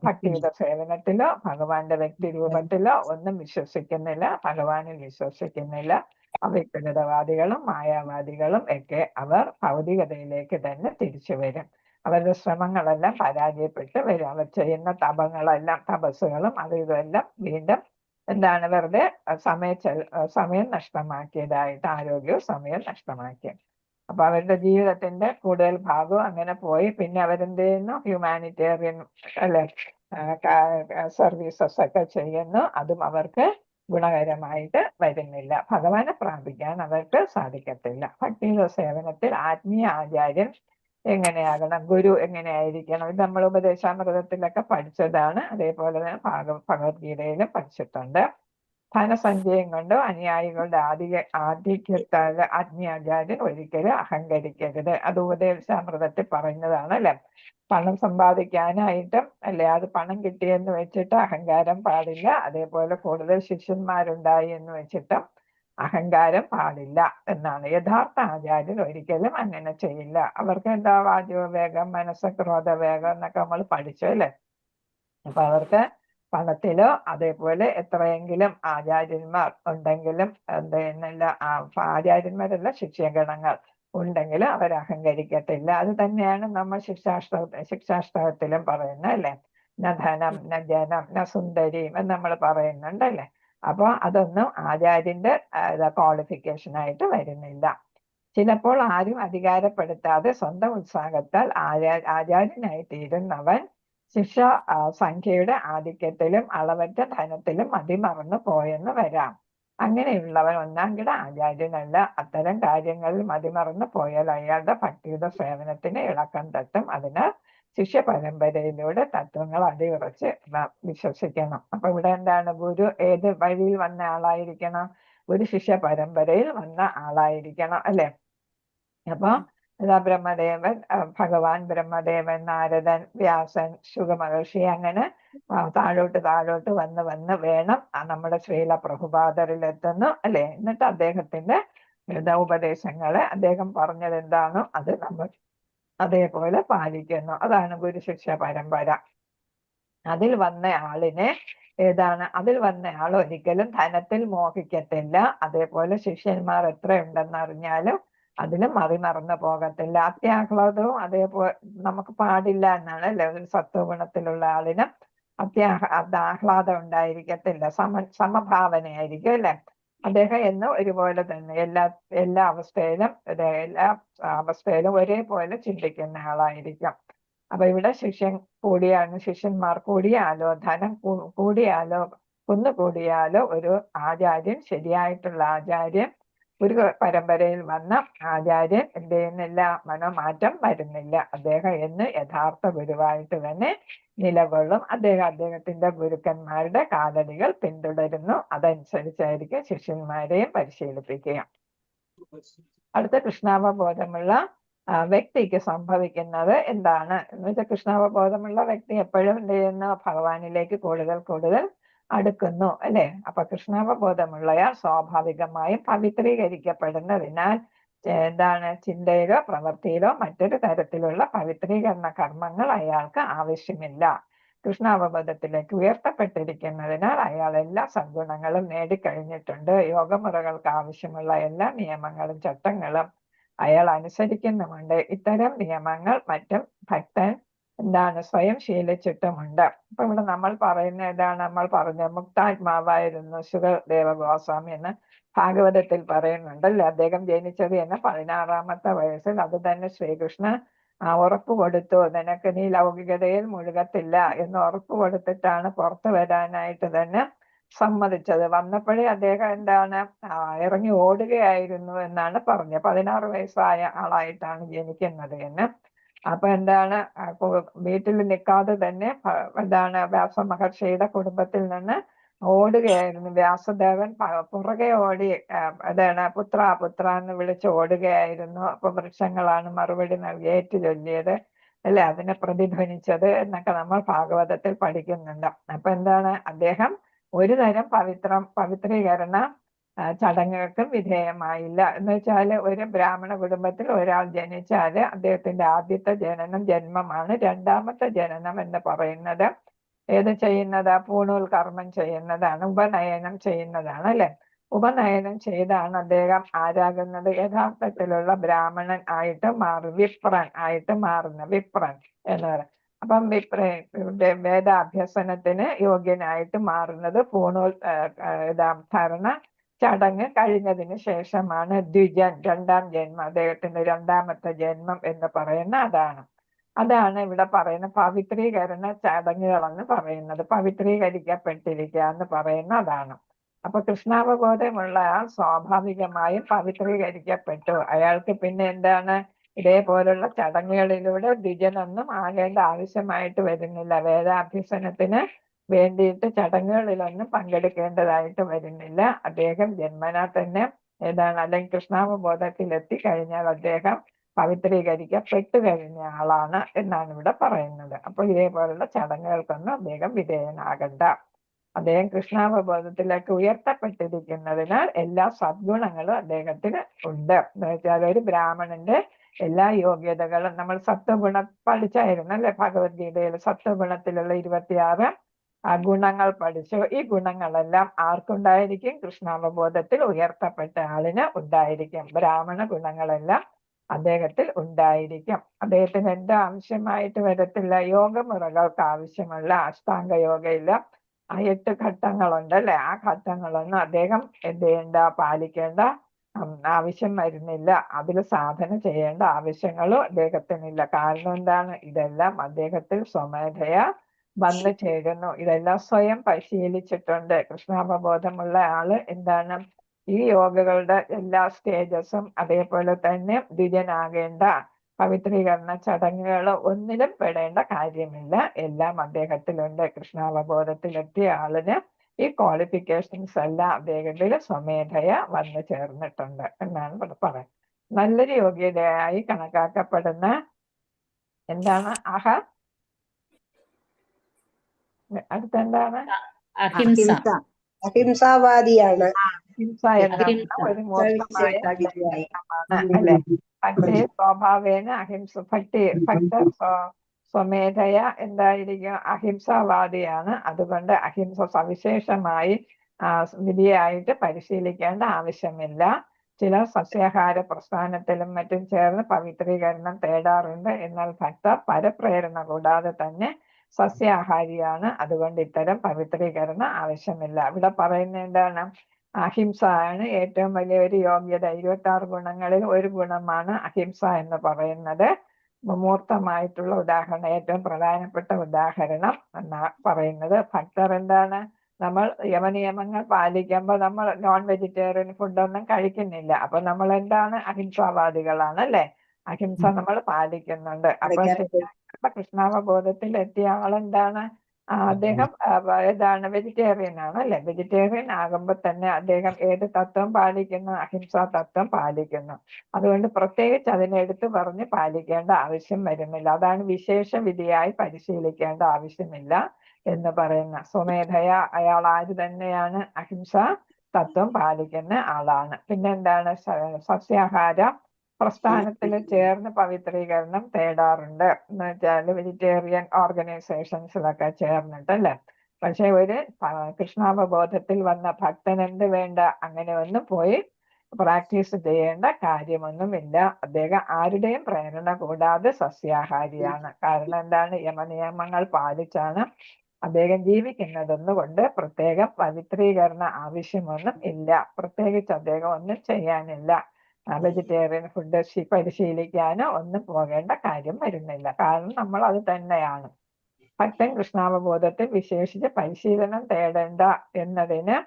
ഭക്തിയുത സേവനത്തിലോ ഭഗവാന്റെ വ്യക്തി രൂപത്തിലോ ഒന്നും വിശ്വസിക്കുന്നില്ല, ഭഗവാനിൽ വിശ്വസിക്കുന്നില്ല. അവികൃതവാദികളും മായാവാദികളും ഒക്കെ അവർ ഭൗതികതയിലേക്ക് തന്നെ തിരിച്ചു വരും. അവരുടെ ശ്രമങ്ങളെല്ലാം പരാജയപ്പെട്ട് വരും. അവർ ചെയ്യുന്ന തപസ്സുകളും ഇതെല്ലാം വീണ്ടും എന്താണ്? വെറുതെ സമയം നഷ്ടമാക്കിയതായിട്ട്, ആരോഗ്യവും സമയം നഷ്ടമാക്കി. അപ്പൊ അവരുടെ ജീവിതത്തിന്റെ കൂടുതൽ ഭാഗവും അങ്ങനെ പോയി. പിന്നെ അവരെന്ത് ചെയ്യുന്നു? ഹ്യൂമാനിറ്റേറിയൻ അല്ലെ സർവീസസ് ഒക്കെ ചെയ്യുന്നു. അതും അവർക്ക് ഗുണകരമായിട്ട് വരുന്നില്ല. ഭഗവാനെ പ്രാപിക്കാൻ അവർക്ക് സാധിക്കത്തില്ല. ഭക്തിയുത സേവനത്തിൽ ആത്മീയ ആചാര്യൻ എങ്ങനെയാകണം, ഗുരു എങ്ങനെയായിരിക്കണം, ഇത് നമ്മൾ ഉപദേശാമൃതത്തിലൊക്കെ പഠിച്ചതാണ്. അതേപോലെ തന്നെ ഭഗവത്ഗീതയിലും പഠിച്ചിട്ടുണ്ട്. ധനസഞ്ചയം കൊണ്ട് അനുയായികളുടെ ആധിക്യത്താൽ ആത്മീയാചാര്യൻ ഒരിക്കലും അഹങ്കരിക്കരുത്. അത് ഉപദേശാമൃതത്തിൽ പറയുന്നതാണ്, അല്ലെ? പണം സമ്പാദിക്കാനായിട്ടും അല്ലെ, അത് പണം കിട്ടിയെന്ന് വെച്ചിട്ട് അഹങ്കാരം പാടില്ല. അതേപോലെ കൂടുതൽ ശിഷ്യന്മാരുണ്ടായി എന്ന് വെച്ചിട്ടും അഹങ്കാരം പാടില്ല എന്നാണ്. യഥാർത്ഥ ആചാര്യൻ ഒരിക്കലും അങ്ങനെ ചെയ്യില്ല. അവർക്ക് എന്താ വാചോവേഗം, ക്രോധവേഗം എന്നൊക്കെ നമ്മൾ പഠിച്ചു, അല്ലെ? അപ്പൊ അവർക്ക് പണത്തിലോ അതേപോലെ എത്രയെങ്കിലും ആചാര്യന്മാർ ഉണ്ടെങ്കിലും ആചാര്യന്മാരല്ല ശിഷ്യഗണങ്ങൾ ഉണ്ടെങ്കിലും അവർ അഹങ്കരിക്കത്തില്ല. അത് തന്നെയാണ് നമ്മൾ ശിക്ഷാഷ്ടകത്തിലും പറയുന്നത്, അല്ലെ? ന ധനം ന ജനം ന സുന്ദരിയും എന്ന് നമ്മൾ പറയുന്നുണ്ടല്ലേ. അപ്പൊ അതൊന്നും ആചാര്യന്റെ ക്വാളിഫിക്കേഷൻ ആയിട്ട് വരുന്നില്ല. ചിലപ്പോൾ ആരും അധികാരപ്പെടുത്താതെ സ്വന്തം ഉത്സാഹത്താൽ ആചാര്യനായി തീരുന്നവൻ ശിക്ഷ സംഖ്യയുടെ ആധിക്യത്തിലും അളവറ്റ ധനത്തിലും മതിമറന്നു പോയെന്ന് വരാം. അങ്ങനെയുള്ളവൻ ഒന്നാംകിട ആചാര്യനല്ല. അത്തരം കാര്യങ്ങളിൽ മതിമറന്നു പോയാൽ അയാളുടെ ഭക്തിയുത സേവനത്തിന് ഇളക്കം തട്ടും. അതിനാൽ ശിഷ്യ പരമ്പരയിലൂടെ തത്വങ്ങൾ അടിയുറച്ച് വിശ്വസിക്കണം. അപ്പൊ ഇവിടെ എന്താണ്? ഗുരു ഏത് വഴിയിൽ വന്ന ആളായിരിക്കണം? ഒരു ശിഷ്യ പരമ്പരയിൽ വന്ന ആളായിരിക്കണം, അല്ലെ? അപ്പൊ ബ്രഹ്മദേവൻ, ഭഗവാൻ ബ്രഹ്മദേവൻ, നാരദൻ, വ്യാസൻ, ശുഗമഹർഷി അങ്ങനെ താഴോട്ട് വന്ന് വേണം നമ്മുടെ ശ്രീല പ്രഭുപാദരിൽ എത്തുന്നു, അല്ലെ? എന്നിട്ട് അദ്ദേഹത്തിന്റെ ഉപദേശങ്ങളെ അദ്ദേഹം പറഞ്ഞത് എന്താണോ അത് നമ്മൾ അതേപോലെ പാലിക്കുന്നു. അതാണ് ഗുരുശിക്ഷ പരമ്പര. അതിൽ വന്ന ആൾ ഒരിക്കലും ധനത്തിൽ മോഹിക്കത്തില്ല. അതേപോലെ ശിഷ്യന്മാർ എത്രയുണ്ടെന്ന് അറിഞ്ഞാലും അതിലും മറിമറന്നു പോകത്തില്ല. അത്യാഹ്ലാദവും അതേപോലെ നമുക്ക് പാടില്ല എന്നാണ്, അല്ലെ? ഒരു സത്വഗുണത്തിലുള്ള ആളിന് ആഹ്ലാദം ഉണ്ടായിരിക്കത്തില്ല, സമഭാവനയായിരിക്കും, അല്ലെ? അദ്ദേഹം എന്നും ഒരുപോലെ തന്നെ എല്ലാ അവസ്ഥയിലും ഒരേപോലെ ചിന്തിക്കുന്ന ആളായിരിക്കും. അപ്പൊ ഇവിടെ ശിഷ്യന്മാർ കൂടിയാലോ ധനം കൂടിയാലോ കുന്നുകൂടിയാലോ ഒരു ആചാര്യൻ, ശരിയായിട്ടുള്ള ആചാര്യൻ, ഒരു പരമ്പരയിൽ വന്ന ആചാര്യൻ എന്ത് ചെയ്യുന്നില്ല? മനോമാറ്റം വരുന്നില്ല. അദ്ദേഹം എന്ന് യഥാർത്ഥ ഗുരുവായിട്ട് തന്നെ നിലകൊള്ളും. അദ്ദേഹത്തിന്റെ ഗുരുക്കന്മാരുടെ കാലടികൾ പിന്തുടരുന്നു. അതനുസരിച്ചായിരിക്കും ശിഷ്യന്മാരെയും പരിശീലിപ്പിക്കുക. അടുത്ത കൃഷ്ണാവബോധമുള്ള വ്യക്തിക്ക് സംഭവിക്കുന്നത് എന്താണ് എന്ന് വെച്ചാൽ, കൃഷ്ണാവബോധമുള്ള വ്യക്തി എപ്പോഴും എന്ത് ചെയ്യുന്നു? ഭഗവാനിലേക്ക് കൂടുതൽ അടുക്കുന്നു, അല്ലെ? അപ്പൊ കൃഷ്ണാവബോധമുള്ളയാൾ സ്വാഭാവികമായും പവിത്രീകരിക്കപ്പെടുന്നതിനാൽ ചിന്തയിലോ പ്രവൃത്തിയിലോ മറ്റൊരു തരത്തിലുള്ള പവിത്രീകരണ കർമ്മങ്ങൾ അയാൾക്ക് ആവശ്യമില്ല. കൃഷ്ണാവബോധത്തിലേക്ക് ഉയർത്തപ്പെട്ടിരിക്കുന്നതിനാൽ അയാൾ എല്ലാ സദ്ഗുണങ്ങളും നേടിക്കഴിഞ്ഞിട്ടുണ്ട്. യോഗമുറകൾക്ക് ആവശ്യമുള്ള എല്ലാ നിയമങ്ങളും ചട്ടങ്ങളും അയാൾ അനുസരിക്കുന്നുമുണ്ട്. ഇത്തരം നിയമങ്ങൾ മറ്റും ഭക്തൻ സ്വയം ശീലിച്ചിട്ടുമുണ്ട്. അപ്പൊ ഇവിടെ നമ്മൾ പറയുന്ന നമ്മൾ പറഞ്ഞ മുക്താത്മാവായിരുന്നു ശുകദേവ ഗോസ്വാമി എന്ന് ഭാഗവതത്തിൽ പറയുന്നുണ്ടല്ലേ. അദ്ദേഹം ജനിച്ചത് തന്നെ 16-ാമത്തെ വയസ്സിൽ. അത് തന്നെ ശ്രീകൃഷ്ണൻ ഉറപ്പ് കൊടുത്തു, നിനക്ക് നീ ലൗകികതയിൽ മുഴുകത്തില്ല എന്ന് ഉറപ്പ് കൊടുത്തിട്ടാണ് പുറത്തു വരാനായിട്ട് തന്നെ സമ്മതിച്ചത്. വന്നപ്പോഴേ അദ്ദേഹം എന്താണ് ഇറങ്ങി ഓടുകയായിരുന്നു എന്നാണ് പറഞ്ഞത്. 16 വയസ്സായ ആളായിട്ടാണ് ജനിക്കുന്നത് എന്ന്. അപ്പൊ എന്താണ് വീട്ടിൽ നിൽക്കാതെ തന്നെ എന്താണ് വ്യാസ മഹർഷിയുടെ കുടുംബത്തിൽ നിന്ന് ഓടുകയായിരുന്നു. വ്യാസദേവൻ പുറകെ ഓടി എന്താണ് പുത്ര പുത്ര എന്ന് വിളിച്ച് ഓടുകയായിരുന്നു. അപ്പൊ വൃക്ഷങ്ങളാണ് മറുപടി നൽകി ഏറ്റു ചൊല്ലിയത് അല്ലെ, അതിനെ പ്രതിധ്വനിച്ചത് എന്നൊക്കെ നമ്മൾ ഭാഗവതത്തിൽ പഠിക്കുന്നുണ്ട്. അപ്പൊ എന്താണ് അദ്ദേഹം ഒരു തരം പവിത്രീകരണ ചടങ്ങുകൾക്കും വിധേയമായില്ല. എന്ന് വെച്ചാൽ ഒരു ബ്രാഹ്മണ കുടുംബത്തിൽ ഒരാൾ ജനിച്ചാല് അദ്ദേഹത്തിന്റെ ആദ്യത്തെ ജന്മമാണ്. രണ്ടാമത്തെ ജനനം എന്ന് പറയുന്നത് ഏത് ചെയ്യുന്നത്? പൂണൂൽ കർമ്മം ചെയ്യുന്നതാണ്, ഉപനയനം ചെയ്യുന്നതാണ് അല്ലെ. ഉപനയനം ചെയ്താണ് അദ്ദേഹം ആരാകുന്നത്? യഥാർത്ഥത്തിലുള്ള ബ്രാഹ്മണൻ ആയിട്ട് മാറും, വിപ്രൻ ആയിട്ട് മാറുന്ന വിപ്രൻ എന്ന് പറയും. അപ്പം വേദാഭ്യസനത്തിന് യോഗ്യനായിട്ട് മാറുന്നത് പൂണൂൽ ധാരണ ചടങ്ങ് കഴിഞ്ഞതിന് ശേഷമാണ്. ദ്വിജൻ, രണ്ടാം ജന്മം, അദ്ദേഹത്തിന്റെ രണ്ടാമത്തെ ജന്മം എന്ന് പറയുന്ന അതാണ് ഇവിടെ പറയുന്ന പവിത്രീകരണ ചടങ്ങുകളെന്ന് പറയുന്നത്. പവിത്രീകരിക്കപ്പെട്ടിരിക്കുക എന്ന് പറയുന്ന അതാണ്. അപ്പൊ കൃഷ്ണാവബോധമുള്ള ആൾ സ്വാഭാവികമായും പവിത്രീകരിക്കപ്പെട്ടു. അയാൾക്ക് പിന്നെ എന്താണ് ഇതേപോലുള്ള ചടങ്ങുകളിലൂടെ ദ്വിജനൊന്നും ആകേണ്ട ആവശ്യമായിട്ട് വരുന്നില്ല. വേദാഭ്യസനത്തിന് വേണ്ടിയിട്ട് ചടങ്ങുകളിലൊന്നും പങ്കെടുക്കേണ്ടതായിട്ട് വരുന്നില്ല. അദ്ദേഹം ജന്മനാ തന്നെ അല്ലെങ്കിൽ കൃഷ്ണാവബോധത്തിൽ എത്തിക്കഴിഞ്ഞാൽ അദ്ദേഹം പവിത്രീകരിക്കപ്പെട്ടു കഴിഞ്ഞ ആളാണ് എന്നാണ് ഇവിടെ പറയുന്നത്. അപ്പൊ ഇതേപോലുള്ള ചടങ്ങുകൾക്കൊന്നും അദ്ദേഹം വിധേയനാകണ്ട. അദ്ദേഹം കൃഷ്ണാവബോധത്തിലേക്ക് ഉയർത്തപ്പെട്ടിരിക്കുന്നതിനാൽ എല്ലാ സദ്ഗുണങ്ങളും അദ്ദേഹത്തിന് ഉണ്ട്. എന്ന് വെച്ചാൽ ഒരു ബ്രാഹ്മണന്റെ എല്ലാ യോഗ്യതകളും നമ്മൾ സത്വഗുണം പഠിച്ചായിരുന്നു അല്ലെ, ഭഗവത്ഗീതയിൽ സത്വഗുണത്തിലുള്ള 26 ഗുണങ്ങൾ പഠിച്ചു. ഈ ഗുണങ്ങളെല്ലാം ആർക്കുണ്ടായിരിക്കും? കൃഷ്ണാവബോധത്തിൽ ഉയർത്തപ്പെട്ട ആളിന് ഉണ്ടായിരിക്കും. ബ്രാഹ്മണ ഗുണങ്ങളെല്ലാം അദ്ദേഹത്തിൽ ഉണ്ടായിരിക്കും. അദ്ദേഹത്തിന് എന്താ ആവശ്യമായിട്ട് വരത്തില്ല? യോഗമുറകൾക്ക് ആവശ്യമുള്ള അഷ്ടാംഗ യോഗയില്ല 8 ഘട്ടങ്ങളുണ്ട് അല്ലെ, ആ ഘട്ടങ്ങളൊന്നും അദ്ദേഹം എന്ത് ചെയ്യേണ്ട, പാലിക്കേണ്ട ആവശ്യം വരുന്നില്ല. അതിൽ സാധന ചെയ്യേണ്ട ആവശ്യങ്ങളും അദ്ദേഹത്തിനില്ല. കാരണം എന്താണ്? ഇതെല്ലാം അദ്ദേഹത്തിൽ സ്വമേധയാ വന്നു ചേരുന്നു. ഇതെല്ലാം സ്വയം പരിശീലിച്ചിട്ടുണ്ട്. കൃഷ്ണാവബോധമുള്ള ആള് എന്താണ് ഈ യോഗകളുടെ എല്ലാ സ്റ്റേജസും അതേപോലെ തന്നെ ദ്വിജനാകേണ്ട പവിത്രീകരണ ചടങ്ങുകൾ ഒന്നിലും പെടേണ്ട കാര്യമില്ല. എല്ലാം അദ്ദേഹത്തിലുണ്ട്. കൃഷ്ണാവബോധത്തിലെത്തിയ ആളിന് ഈ ക്വാളിഫിക്കേഷൻസ് എല്ലാം അദ്ദേഹത്തിൽ സ്വമേധയ വന്നു ചേർന്നിട്ടുണ്ട് എന്നാണ് ഇവിടെ പറയുന്നത്. നല്ലൊരു യോഗ്യതയായി കണക്കാക്കപ്പെടുന്ന എന്താണ്? അടുത്തെന്താണ്? അഹിംസ. അഹിംസാവാദിയാണ്. അഹിംസ എന്ന ഒരു മോശമായ അല്ലെ. ഭക്തി സ്വഭാവേന അഹിംസ, ഭക്ത സ്വമേധയ എന്തായിരിക്കും? അഹിംസാവാദിയാണ്. അതുകൊണ്ട് അഹിംസ സവിശേഷമായി വിധിയായിട്ട് പരിശീലിക്കേണ്ട ആവശ്യമില്ല. ചില സസ്യാഹാര പ്രസ്ഥാനത്തിലും മറ്റും ചേർന്ന് പവിത്രീകരണം തേടാറുണ്ട്. എന്നാൽ ഭക്തർ പരപ്രേരണ കൂടാതെ തന്നെ സസ്യാഹാരിയാണ്. അതുകൊണ്ട് ഇത്തരം പവിത്രീകരണം ആവശ്യമില്ല. ഇവിടെ പറയുന്ന എന്താണ്? അഹിംസ ആണ് ഏറ്റവും വലിയ ഒരു യോഗ്യത. 26 ഗുണങ്ങളിൽ ഒരു ഗുണമാണ് അഹിംസ എന്ന് പറയുന്നത്. മൂർത്തമായിട്ടുള്ള ഉദാഹരണം, ഏറ്റവും പ്രധാനപ്പെട്ട ഉദാഹരണം എന്നാ പറയുന്നത്. ഭക്തർ എന്താണ്? നമ്മൾ യമനിയമങ്ങൾ പാലിക്കുമ്പോൾ നമ്മൾ നോൺ വെജിറ്റേറിയൻ ഫുഡൊന്നും കഴിക്കുന്നില്ല. അപ്പൊ നമ്മൾ എന്താണ്? അഹിംസാവാദികളാണ് അല്ലെ. അഹിംസ നമ്മൾ പാലിക്കുന്നുണ്ട്. അപ്പൊ കൃഷ്ണാവബോധത്തിൽ എത്തിയ ആളെന്താണ്? അദ്ദേഹം ഏതാണ്? വെജിറ്റേറിയൻ ആണ് അല്ലെ. വെജിറ്റേറിയൻ ആകുമ്പോൾ തന്നെ അദ്ദേഹം ഏത് തത്വം പാലിക്കുന്നു? അഹിംസാ തത്വം പാലിക്കുന്നു. അതുകൊണ്ട് പ്രത്യേകിച്ച് അതിനെടുത്ത് പറഞ്ഞ് പാലിക്കേണ്ട ആവശ്യം വരുന്നില്ല. അതാണ് വിശേഷ വിധിയായി പരിശീലിക്കേണ്ട ആവശ്യമില്ല എന്ന് പറയുന്ന. സ്വമേധയ അയാൾ ആര് തന്നെയാണ്? അഹിംസ തത്വം പാലിക്കുന്ന ആളാണ്. പിന്നെന്താണ്? സസ്യാഹാര പ്രസ്ഥാനത്തിൽ ചേർന്ന് പവിത്രീകരണം തേടാറുണ്ട്. എന്ന് വെച്ചാൽ വെജിറ്റേറിയൻ ഓർഗനൈസേഷൻസിലൊക്കെ ചേർന്നിട്ടല്ലേ. പക്ഷെ ഒരു കൃഷ്ണാവബോധത്തിൽ വന്ന ഭക്തൻ എന്ത് വേണ്ട? അങ്ങനെ ഒന്നും പോയി പ്രാക്ടീസ് ചെയ്യേണ്ട കാര്യമൊന്നുമില്ല. അദ്ദേഹം ആരുടെയും പ്രേരണ കൂടാതെ സസ്യാഹാരിയാണ്. കാരണം എന്താണ്? യമനിയമങ്ങൾ പാലിച്ചാണ് അദ്ദേഹം ജീവിക്കുന്നതെന്നുകൊണ്ട് പ്രത്യേകം പവിത്രീകരണ ആവശ്യമൊന്നും ഇല്ല. പ്രത്യേകിച്ച് അദ്ദേഹം ഒന്നും ചെയ്യാനില്ല. വെജിറ്റേറിയൻ ഫുഡ് പരിശീലിക്കാനോ ഒന്നും പോകേണ്ട കാര്യം വരുന്നില്ല. കാരണം നമ്മൾ അത് തന്നെയാണ്. ഭക്തൻ കൃഷ്ണാവബോധത്തിൽ വിശേഷിച്ച് പരിശീലനം തേടേണ്ട എന്നതിന്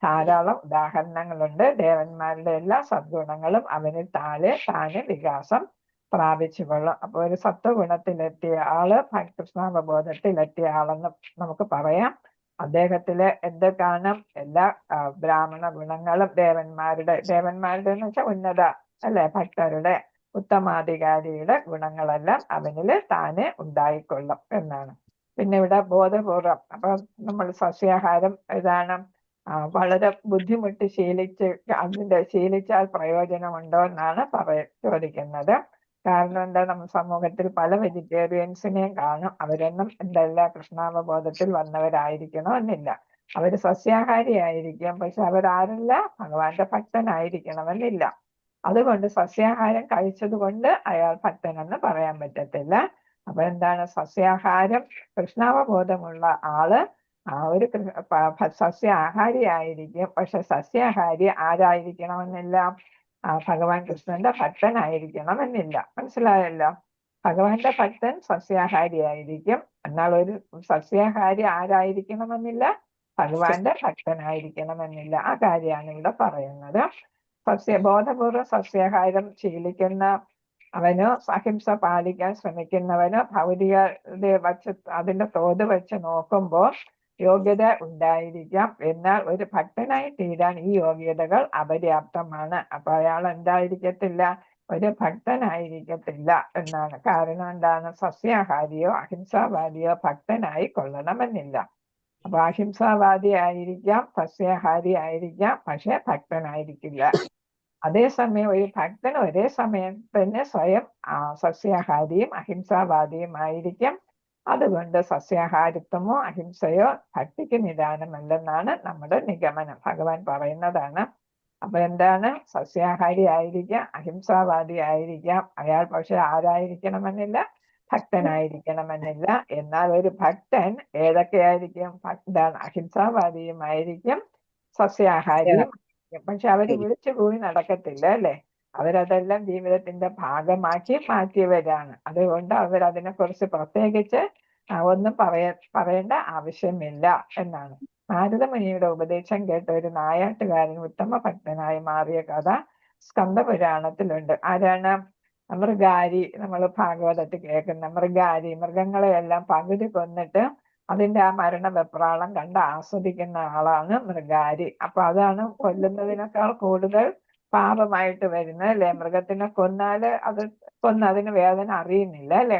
ധാരാളം ഉദാഹരണങ്ങളുണ്ട്. ദേവന്മാരുടെ എല്ലാ സദ്ഗുണങ്ങളും അവനിൽ താനെ വികാസം പ്രാപിച്ചുകൊള്ളും. അപ്പൊ ഒരു സത്വഗുണത്തിലെത്തിയ ആള് കൃഷ്ണാവബോധത്തിലെത്തിയ ആളെന്ന് നമുക്ക് പറയാം. അദ്ദേഹത്തില് എന്ത് കാണും? എല്ലാ ബ്രാഹ്മണ ഗുണങ്ങളും ദേവന്മാരുടെ എന്ന് വെച്ചാൽ ഉന്നത അല്ലെ ഭക്തരുടെ ഉത്തമാധികാരിയുടെ ഗുണങ്ങളെല്ലാം അവനില് താനെ ഉണ്ടായിക്കൊള്ളും എന്നാണ്. പിന്നെ ഇവിടെ ബോധപൂർവം, അപ്പൊ നമ്മൾ സസ്യാഹാരം ഇതാണ് വളരെ ബുദ്ധിമുട്ടി ശീലിച്ചാൽ പ്രയോജനമുണ്ടോ എന്നാണ് ചോദിക്കുന്നത്. കാരണം എന്താ, നമ്മൾ സമൂഹത്തിൽ പല വെജിറ്റേറിയൻസിനെയും കാണും. അവരൊന്നും എന്തല്ല കൃഷ്ണാവബോധത്തിൽ വന്നവരായിരിക്കണമെന്നില്ല. അവര് സസ്യാഹാരി ആയിരിക്കും, പക്ഷെ അവരാരല്ല ഭഗവാന്റെ ഭക്തനായിരിക്കണമെന്നില്ല. അതുകൊണ്ട് സസ്യാഹാരം കഴിച്ചത് കൊണ്ട് അയാൾ ഭക്തനെന്ന് പറയാൻ പറ്റത്തില്ല. അപ്പൊ എന്താണ് സസ്യാഹാരം? കൃഷ്ണാവബോധമുള്ള ആള് ഒരു സസ്യാഹാരി ആയിരിക്കും, പക്ഷെ സസ്യാഹാരി ആരായിരിക്കണമെന്നില്ല? ഭഗവാൻ കൃഷ്ണന്റെ ഭക്തനായിരിക്കണമെന്നില്ല. മനസ്സിലായല്ലോ? ഭഗവാന്റെ ഭക്തൻ സസ്യാഹാരി ആയിരിക്കും, എന്നാൽ ഒരു സസ്യാഹാരി ആരായിരിക്കണമെന്നില്ല? ഭഗവാന്റെ ഭക്തനായിരിക്കണമെന്നില്ല. ആ കാര്യമാണ് ഇവിടെ പറയുന്നത്. ബോധപൂർവ്വം സസ്യാഹാരം ശീലിക്കുന്ന അവന് അഹിംസ പാലിക്കാൻ ശ്രമിക്കുന്നവന് ഭൗതിക അതിന്റെ തോത് വെച്ച് നോക്കുമ്പോൾ യോഗ്യത ഉണ്ടായിരിക്കാം, എന്നാൽ ഒരു ഭക്തനായി തീരാൻ ഈ യോഗ്യതകൾ അപര്യാപ്തമാണ്. അപ്പൊ അയാൾ എന്തായിരിക്കത്തില്ല? ഒരു ഭക്തനായിരിക്കത്തില്ല എന്നാണ്. കാരണം എന്താണ്? സസ്യാഹാരിയോ അഹിംസാവാദിയോ ഭക്തനായി കൊള്ളണമെന്നില്ല. അപ്പൊ അഹിംസാവാദി ആയിരിക്കാം, സസ്യാഹാരി ആയിരിക്കാം, പക്ഷെ ഭക്തനായിരിക്കില്ല. അതേസമയം ഒരു ഭക്തൻ ഒരേ സമയം തന്നെ സ്വയം സസ്യാഹാരിയും അഹിംസാവാദിയും ആയിരിക്കും. അതുകൊണ്ട് സസ്യാഹാരിത്വമോ അഹിംസയോ ഭക്തിക്ക് നിദാനമല്ലെന്നാണ് നമ്മുടെ നിഗമനം. ഭഗവാൻ പറയുന്നതാണ്. അപ്പൊ എന്താണ്? സസ്യാഹാരി ആയിരിക്കാം, അഹിംസാവാദി ആയിരിക്കാം, അയാൾ പക്ഷെ ആരായിരിക്കണമെന്നില്ല? ഭക്തനായിരിക്കണമെന്നില്ല. എന്നാൽ ഒരു ഭക്തൻ ഏതൊക്കെയായിരിക്കും? എന്താണ്? അഹിംസാവാദിയുമായിരിക്കും, സസ്യാഹാരിയും. പക്ഷെ അവര് വിളിച്ചു പോയി നടക്കത്തില്ല അല്ലെ? അവരതെല്ലാം ജീവിതത്തിന്റെ ഭാഗമാക്കി മാറ്റിയവരാണ്. അതുകൊണ്ട് അവരതിനെ കുറിച്ച് പ്രത്യേകിച്ച് ഒന്നും പറയേണ്ട ആവശ്യമില്ല എന്നാണ്. നാരദമുനിയുടെ ഉപദേശം കേട്ട ഒരു നായാട്ടുകാരൻ ഉത്തമ ഭക്തനായി മാറിയ കഥ സ്കന്ദപുരാണത്തിലുണ്ട്. ആരാണ്? മൃഗാരി. നമ്മൾ ഭാഗവതത്തിൽ കേൾക്കുന്ന മൃഗാരി. മൃഗങ്ങളെയെല്ലാം പകുതി കൊന്നിട്ട് അതിന്റെ ആ മരണ വെപ്രാളം കണ്ട് ആസ്വദിക്കുന്ന ആളാണ് മൃഗാരി. അപ്പൊ അതാണ് കൊല്ലുന്നതിനേക്കാൾ കൂടുതൽ പാപമായിട്ട് വരുന്നത് അല്ലെ? മൃഗത്തിനെ കൊന്നാല് അതിന് വേദന അറിയുന്നില്ല അല്ലെ?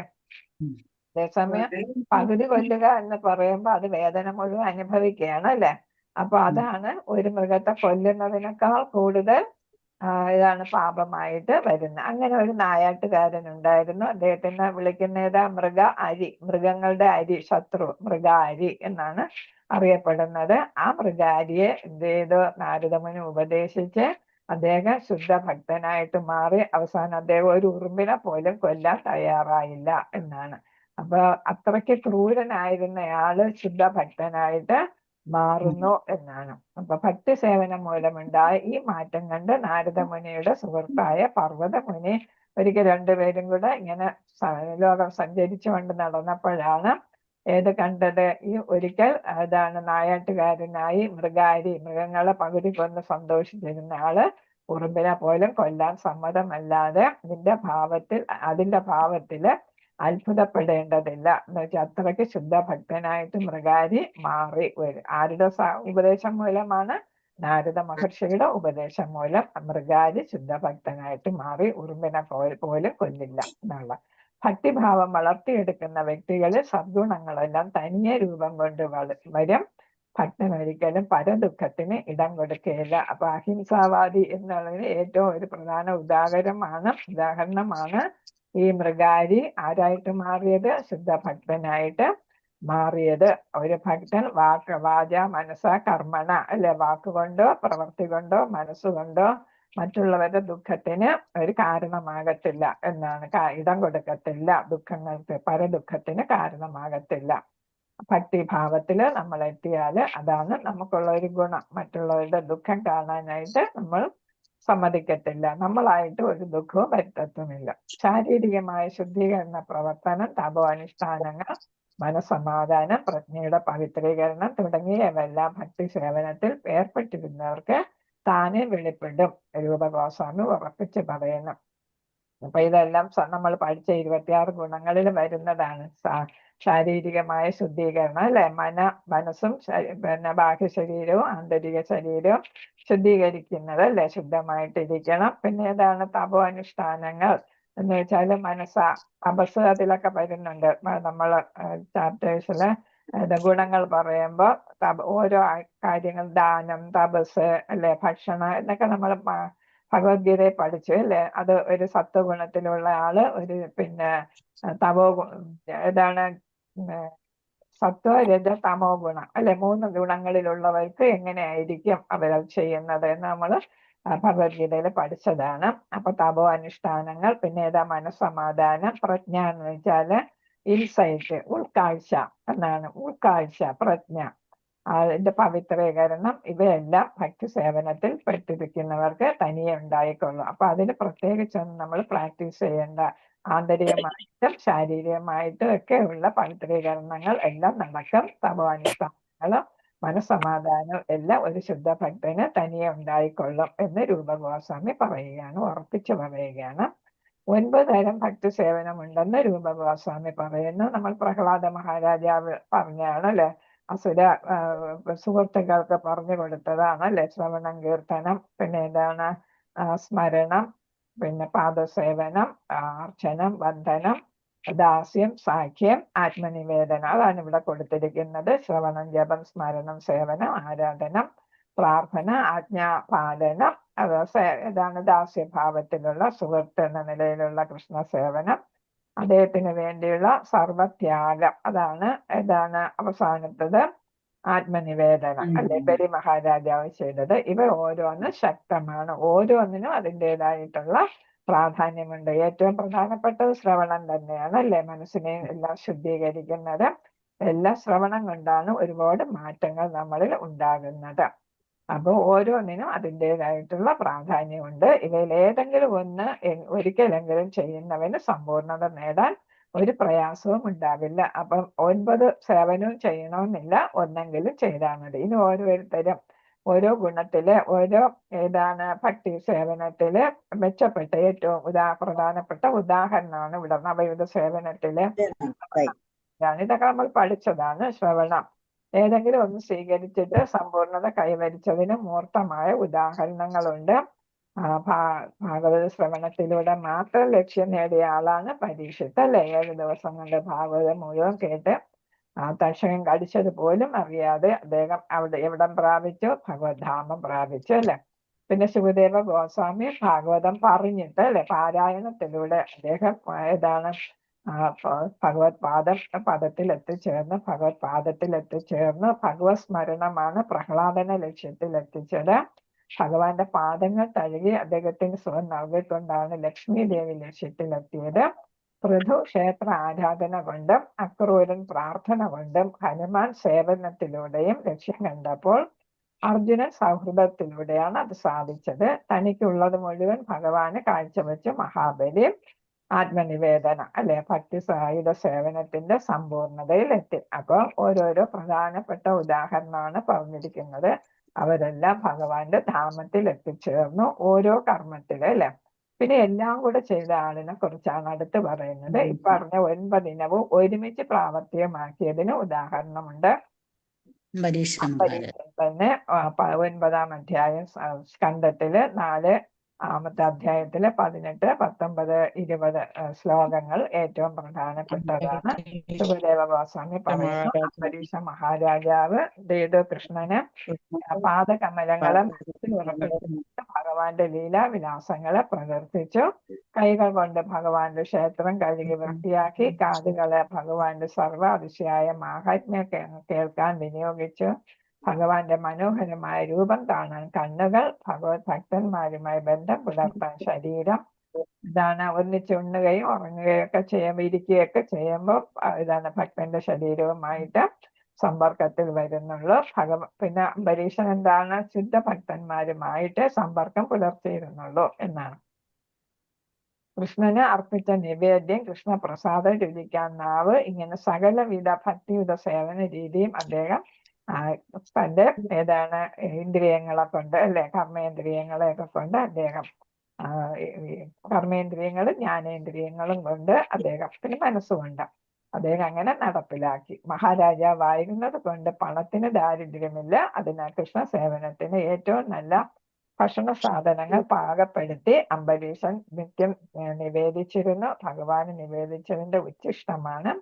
അതേസമയം പകുതി കൊല്ലുക എന്ന് പറയുമ്പോ അത് വേദന മുഴുവൻ അനുഭവിക്കുകയാണ് അല്ലെ? അപ്പൊ അതാണ് ഒരു മൃഗത്തെ കൊല്ലുന്നതിനേക്കാൾ കൂടുതൽ ഇതാണ് പാപമായിട്ട് വരുന്നത്. അങ്ങനെ ഒരു നായാട്ടുകാരൻ ഉണ്ടായിരുന്നു. അദ്ദേഹത്തിനെ വിളിക്കുന്നത് മൃഗങ്ങളുടെ അരി, ശത്രു മൃഗാരി എന്നാണ് അറിയപ്പെടുന്നത്. ആ മൃഗാരിയെ എന്ത് ചെയ്തു? നാരദമുനി ഉപദേശിച്ച് അദ്ദേഹം ശുദ്ധ ഭക്തനായിട്ട് മാറി. അവസാനം അദ്ദേഹം ഒരു ഉറുമ്പിനെ പോലും കൊല്ലാൻ തയ്യാറായില്ല എന്നാണ്. അപ്പൊ അത്രയ്ക്ക് ക്രൂരനായിരുന്നയാള് ശുദ്ധ ഭക്തനായിട്ട് മാറുന്നു എന്നാണ്. അപ്പൊ ഭക്തി സേവനം മൂലമുണ്ടായ ഈ മാറ്റം കണ്ട് നാരദമുനിയുടെ സുഹൃത്തായ പർവ്വതമുനി ഒരിക്കൽ രണ്ടുപേരും കൂടെ ഇങ്ങനെ ലോകം സഞ്ചരിച്ചുകൊണ്ട് നടന്നപ്പോഴാണ് കണ്ടത്? ഈ ഒരിക്കൽ അതാണ് നായാട്ടുകാരനായി മൃഗങ്ങളെ പകുതി കൊന്ന് സന്തോഷിച്ചിരുന്ന ആള് ഉറുമ്പിനെ പോലും കൊല്ലാൻ സമ്മതമല്ലാതെ അതിന്റെ ഭാവത്തില് അത്ഭുതപ്പെടേണ്ടതില്ല എന്ന് വെച്ചാൽ അത്രയ്ക്ക് ശുദ്ധ ഭക്തനായിട്ട് മൃഗാരി മാറി വരും. ആരുടെ ഉപദേശം മൂലമാണ്? നാരദ മഹർഷിയുടെ ഉപദേശം മൂലം മൃഗാരി ശുദ്ധ ഭക്തനായിട്ട് മാറി ഉറുമ്പിനെ പോലും കൊല്ലില്ല എന്നുള്ള ഭക്തിഭാവം വളർത്തിയെടുക്കുന്ന വ്യക്തികളിൽ സദ്ഗുണങ്ങളെല്ലാം തനിയെ രൂപം കൊണ്ട് വരും. ഭക്തൻ ഒരിക്കലും പരദുഃഖത്തിന് ഇടം കൊടുക്കുകയില്ല. അപ്പൊ അഹിംസാവാദി എന്നുള്ളതിന് ഏറ്റവും ഒരു പ്രധാന ഉദാഹരണമാണ് ഈ മൃഗാരി ആരായിട്ട് മാറിയത്? ശുദ്ധ ഭക്തനായിട്ട് മാറിയത്. ഒരു ഭക്തൻ വാച മനസ്സ കർമ്മണ അല്ലെ? വാക്കുകൊണ്ടോ പ്രവൃത്തി കൊണ്ടോ മനസ്സുകൊണ്ടോ മറ്റുള്ളവരുടെ ദുഃഖത്തിന് ഒരു കാരണമാകത്തില്ല എന്നാണ്. ഇടം കൊടുക്കത്തില്ല, പരദുഃഖത്തിന് കാരണമാകത്തില്ല. ഭക്തിഭാവത്തില് നമ്മൾ എത്തിയാല് അതാണ് നമുക്കുള്ള ഒരു ഗുണം. മറ്റുള്ളവരുടെ ദുഃഖം കാണാനായിട്ട് നമ്മൾ സമ്മതിക്കത്തില്ല. നമ്മളായിട്ട് ഒരു ദുഃഖവും വരുത്തത്തുമില്ല. ശാരീരികമായ ശുദ്ധീകരണ പ്രവർത്തനം, തപോ അനുഷ്ഠാനങ്ങൾ, മനസ്സമാധാനം, പ്രജ്ഞയുടെ പവിത്രീകരണം തുടങ്ങിയവയെല്ലാം ഭക്തി സേവനത്തിൽ ഏർപ്പെട്ടിരുന്നവർക്ക് താനെ വെളിപ്പെടും രൂപഗോസ്വാമി ഉറപ്പിച്ച് പറയുന്നു. അപ്പൊ ഇതെല്ലാം നമ്മൾ പഠിച്ച 26 ഗുണങ്ങളിൽ വരുന്നതാണ്. ശാരീരികമായ ശുദ്ധീകരണം അല്ലെ, മനസ്സും പിന്നെ ബാഹ്യ ശരീരവും ആന്തരിക ശരീരവും ശുദ്ധീകരിക്കുന്നത് അല്ലെ, ശുദ്ധമായിട്ടിരിക്കണം. പിന്നെ ഏതാണ് തപോ അനുഷ്ഠാനങ്ങൾ എന്ന് വെച്ചാല് തപസ് അതിലൊക്കെ വരുന്നുണ്ട്. നമ്മള് ചാപ്റ്റേഴ്സില് ഗുണങ്ങൾ പറയുമ്പോൾ ഓരോ കാര്യങ്ങൾ, ദാനം, തപസ് അല്ലെ, ഭക്ഷണം എന്നൊക്കെ നമ്മൾ ഭഗവത്ഗീതയെ പഠിച്ചു അല്ലെ. അത് ഒരു സത്വഗുണത്തിലുള്ള ആള്, ഒരു പിന്നെ ഏതാണ് സത്വ രജ തമോ ഗുണം അല്ലെ, 3 ഗുണങ്ങളിലുള്ളവർക്ക് എങ്ങനെയായിരിക്കും അവരത് ചെയ്യുന്നത് എന്ന് നമ്മൾ ഭഗവത്ഗീതയിൽ പഠിച്ചതാണ്. അപ്പൊ തപോ അനുഷ്ഠാനങ്ങൾ, പിന്നെ ഏതാ മനസ്സമാധാനം, പ്രജ്ഞ എന്ന് വെച്ചാല് ഇൻസൈറ്റ്, ഉൾക്കാഴ്ച എന്നാണ്. ഉൾക്കാഴ്ച, പ്രജ്ഞ, അതിന്റെ പവിത്രീകരണം, ഇവയെല്ലാം ഭക്തി സേവനത്തിൽ പെട്ടിരിക്കുന്നവർക്ക് തനിയെ ഉണ്ടായിക്കൊള്ളും. അപ്പൊ അതിന് പ്രത്യേകിച്ചൊന്നും നമ്മൾ പ്രാക്ടീസ് ചെയ്യേണ്ട. ആന്തരികമായിട്ടും ശാരീരികമായിട്ടും ഒക്കെ ഉള്ള പവിത്രീകരണങ്ങൾ എല്ലാം നടക്കും. തപോ അനുഷ്ഠാനങ്ങളും മനസ്സമാധാനം എല്ലാം ഒരു ശുദ്ധ ഭക്തന് തനിയെ ഉണ്ടായിക്കൊള്ളും എന്ന് രൂപഗോസ്വാമി പറയുകയാണ്, ഉറപ്പിച്ചു പറയുകയാണ്. 9 തരം ഭക്തി സേവനമുണ്ടെന്ന് രൂപഗോസ്വാമി പറയുന്നു. നമ്മൾ പ്രഹ്ലാദ മഹാരാജാവ് പറഞ്ഞാണ് അല്ലെ, അസുര സുഹൃത്തുക്കൾക്ക് പറഞ്ഞു കൊടുത്തതാണ് അല്ലെ. ശ്രവണം, കീർത്തനം, പിന്നെ ഏതാണ് സ്മരണം, പിന്നെ പാദസേവനം, അർച്ചനം, വന്ദനം, ദാസ്യം, സാഖ്യം, ആത്മനിവേദനം. അതാണ് ഇവിടെ കൊടുത്തിരിക്കുന്നത്. ശ്രവണം, ജപം, സ്മരണം, സേവനം, ആരാധനം, പ്രാർത്ഥന, ആജ്ഞാപാലനം. ഇതാണ് ദാസ്യഭാവത്തിലുള്ള സുഹൃത്ത് എന്ന നിലയിലുള്ള കൃഷ്ണ സേവനം. അദ്ദേഹത്തിന് വേണ്ടിയുള്ള സർവത്യാഗം, ഏതാണ് അവസാനത്തത് ആത്മനിവേദനം അല്ലെ, ബലി മഹാരാജാവ് ചെയ്തത്. ഇവ ഓരോന്നും ശക്തമാണ്, ഓരോന്നിനും അതിൻ്റെതായിട്ടുള്ള പ്രാധാന്യമുണ്ട്. ഏറ്റവും പ്രധാനപ്പെട്ടത് ശ്രവണം തന്നെയാണ് അല്ലെ, മനസ്സിനെ എല്ലാം ശുദ്ധീകരിക്കുന്നത്. എല്ലാ ശ്രവണം കൊണ്ടാണ് ഒരുപാട് മാറ്റങ്ങൾ നമ്മളിൽ ഉണ്ടാകുന്നത്. അപ്പൊ ഓരോന്നിനും അതിൻ്റെതായിട്ടുള്ള പ്രാധാന്യമുണ്ട്. ഇവയിൽ ഏതെങ്കിലും ഒന്ന് ഒരിക്കലെങ്കിലും ചെയ്യുന്നവന് സമ്പൂർണത നേടാൻ ഒരു പ്രയാസവും ഉണ്ടാവില്ല. അപ്പം 9 സേവനവും ചെയ്യണമെന്നില്ല, ഒന്നെങ്കിലും ചെയ്താൽ മതി. ഇനി ഓരോരുത്തരും ഓരോ ഗുണത്തില്, ഓരോ ഭക്തി സേവനത്തില് മെച്ചപ്പെട്ട ഏറ്റവും പ്രധാനപ്പെട്ട ഉദാഹരണമാണ് ഇവിടെ നവയുഗ സേവനത്തില്. ഇതൊക്കെ നമ്മൾ പഠിച്ചതാണ്. ശ്രവണം ഏതെങ്കിലും ഒന്ന് സ്വീകരിച്ചിട്ട് സമ്പൂർണത കൈവരിച്ചതിന് മൂർത്തമായ ഉദാഹരണങ്ങളുണ്ട്. ഭാഗവത ശ്രവണത്തിലൂടെ മാത്രം ലക്ഷ്യം നേടിയ ആളാണ് പരീക്ഷിത്ത് അല്ലെ. 7 ദിവസം കൊണ്ട് ഭാഗവതം മുഴുവൻ കേട്ട് തക്ഷകൻ കടിച്ചത് പോലും അറിയാതെ അദ്ദേഹം എവിടം പ്രാപിച്ചു? ഭഗവത്ധാമം പ്രാപിച്ചു അല്ലെ. പിന്നെ ശിവദേവ ഗോസ്വാമി ഭാഗവതം പറഞ്ഞിട്ട് അല്ലെ, പാരായണത്തിലൂടെ അദ്ദേഹം ഭഗവത് പദത്തിൽ എത്തിച്ചേർന്ന് ഭഗവത് സ്മരണമാണ് പ്രഹ്ലാദന ലക്ഷ്യത്തിൽ എത്തിച്ചത്. ഭഗവാന്റെ പാദങ്ങൾ തഴുകി അദ്ദേഹത്തിന് സുഖം നൽകിക്കൊണ്ടാണ് ലക്ഷ്മി ദേവി ലക്ഷ്യത്തിലെത്തിയത്. പൃഥു ക്ഷേത്ര ആരാധന കൊണ്ടും അക്രൂരൻ പ്രാർത്ഥന കൊണ്ടും ഹനുമാൻ സേവനത്തിലൂടെയും ലക്ഷ്യം കണ്ടപ്പോൾ അർജുനൻ സൗഹൃദത്തിലൂടെയാണ് അത് സാധിച്ചത്. തനിക്കുള്ളത് മുഴുവൻ ഭഗവാന് കാഴ്ചവെച്ച് മഹാബലി ആത്മനിവേദനം അല്ലെ, ഭക്തി സായുധ സേവനത്തിന്റെ സമ്പൂർണതയിൽ എത്തി. അപ്പൊ ഓരോരോ പ്രധാനപ്പെട്ട ഉദാഹരണമാണ് പറഞ്ഞിരിക്കുന്നത്. അവരെല്ലാം ഭഗവാന്റെ ധാമത്തിൽ എത്തിച്ചേർന്നു ഓരോ കർമ്മത്തില് അല്ലെ. പിന്നെ എല്ലാം കൂടെ ചെയ്ത ആളിനെ കുറിച്ചാണ് അടുത്ത് പറയുന്നത്. ഈ പറഞ്ഞ 9 ഇനവും ഒരുമിച്ച് പ്രാവർത്തികമാക്കിയതിന് ഉദാഹരണമുണ്ട്. തന്നെ 9-ാം അധ്യായം സ്കന്ധത്തില് 4-ാമത്തെ അധ്യായത്തില് 18, 19, 20 ശ്ലോകങ്ങൾ ഏറ്റവും പ്രധാനപ്പെട്ടതാണ്. ശിവദേവ ഗോസ്വാമി പറയുന്നു, അംബരീഷ മഹാരാജാവ് കൃഷ്ണന് പാദകമലങ്ങളെ ഭഗവാന്റെ ലീലാവിലാസങ്ങളെ പ്രകീർത്തിച്ചു. കൈകൾ കൊണ്ട് ഭഗവാന്റെ ക്ഷേത്രം കഴുകി വൃത്തിയാക്കി, കാതുകളെ ഭഗവാന്റെ സർവ്വാതിശയായ മാഹാത്മ്യം കേൾക്കാൻ വിനിയോഗിച്ചു. ഭഗവാന്റെ മനോഹരമായ രൂപം കാണാൻ കണ്ണുകൾ, ഭഗവത് ഭക്തന്മാരുമായി ബന്ധം പുലർത്താൻ ശരീരം, ഒന്നിച്ച് ഉണ്ണുകയും ഉറങ്ങുകയും ഒക്കെ ചെയ്യുമ്പോൾ ഇരിക്കുകയൊക്കെ ചെയ്യുമ്പോൾ ഭക്തന്റെ ശരീരവുമായിട്ട് സമ്പർക്കത്തിൽ വരുന്നുള്ളൂ. പിന്നെ അംബരീഷൻ ശുദ്ധ ഭക്തന്മാരുമായിട്ട് സമ്പർക്കം പുലർത്തിയിരുന്നുള്ളൂ എന്നാണ്. കൃഷ്ണന് അർപ്പിച്ച നിവേദ്യം, കൃഷ്ണപ്രസാദം രുചിക്കാൻ നാവ്, ഇങ്ങനെ സകലവിധ ഭക്തിയുത സേവന രീതിയും അദ്ദേഹം തന്റെ ഇന്ദ്രിയങ്ങളെ കൊണ്ട് അല്ലെ, കർമ്മേന്ദ്രിയങ്ങളെയൊക്കെ കൊണ്ട് അദ്ദേഹം കർമ്മേന്ദ്രിയങ്ങളും ജ്ഞാനേന്ദ്രിയങ്ങളും കൊണ്ട് അദ്ദേഹത്തിന് മനസ്സുകൊണ്ട് അദ്ദേഹം അങ്ങനെ നടപ്പിലാക്കി. മഹാരാജാവായിരുന്നത് കൊണ്ട് പണത്തിന് ദാരിദ്ര്യമില്ല. അതിനാൽ കൃഷ്ണ സേവനത്തിന് ഏറ്റവും നല്ല ഭക്ഷണ സാധനങ്ങൾ പാകപ്പെടുത്തി അംബരീഷൻ നിത്യം നിവേദിച്ചിരുന്നു. ഭഗവാന് നിവേദിച്ചതിന്റെ ഉച്ഛിഷ്ടമാണ്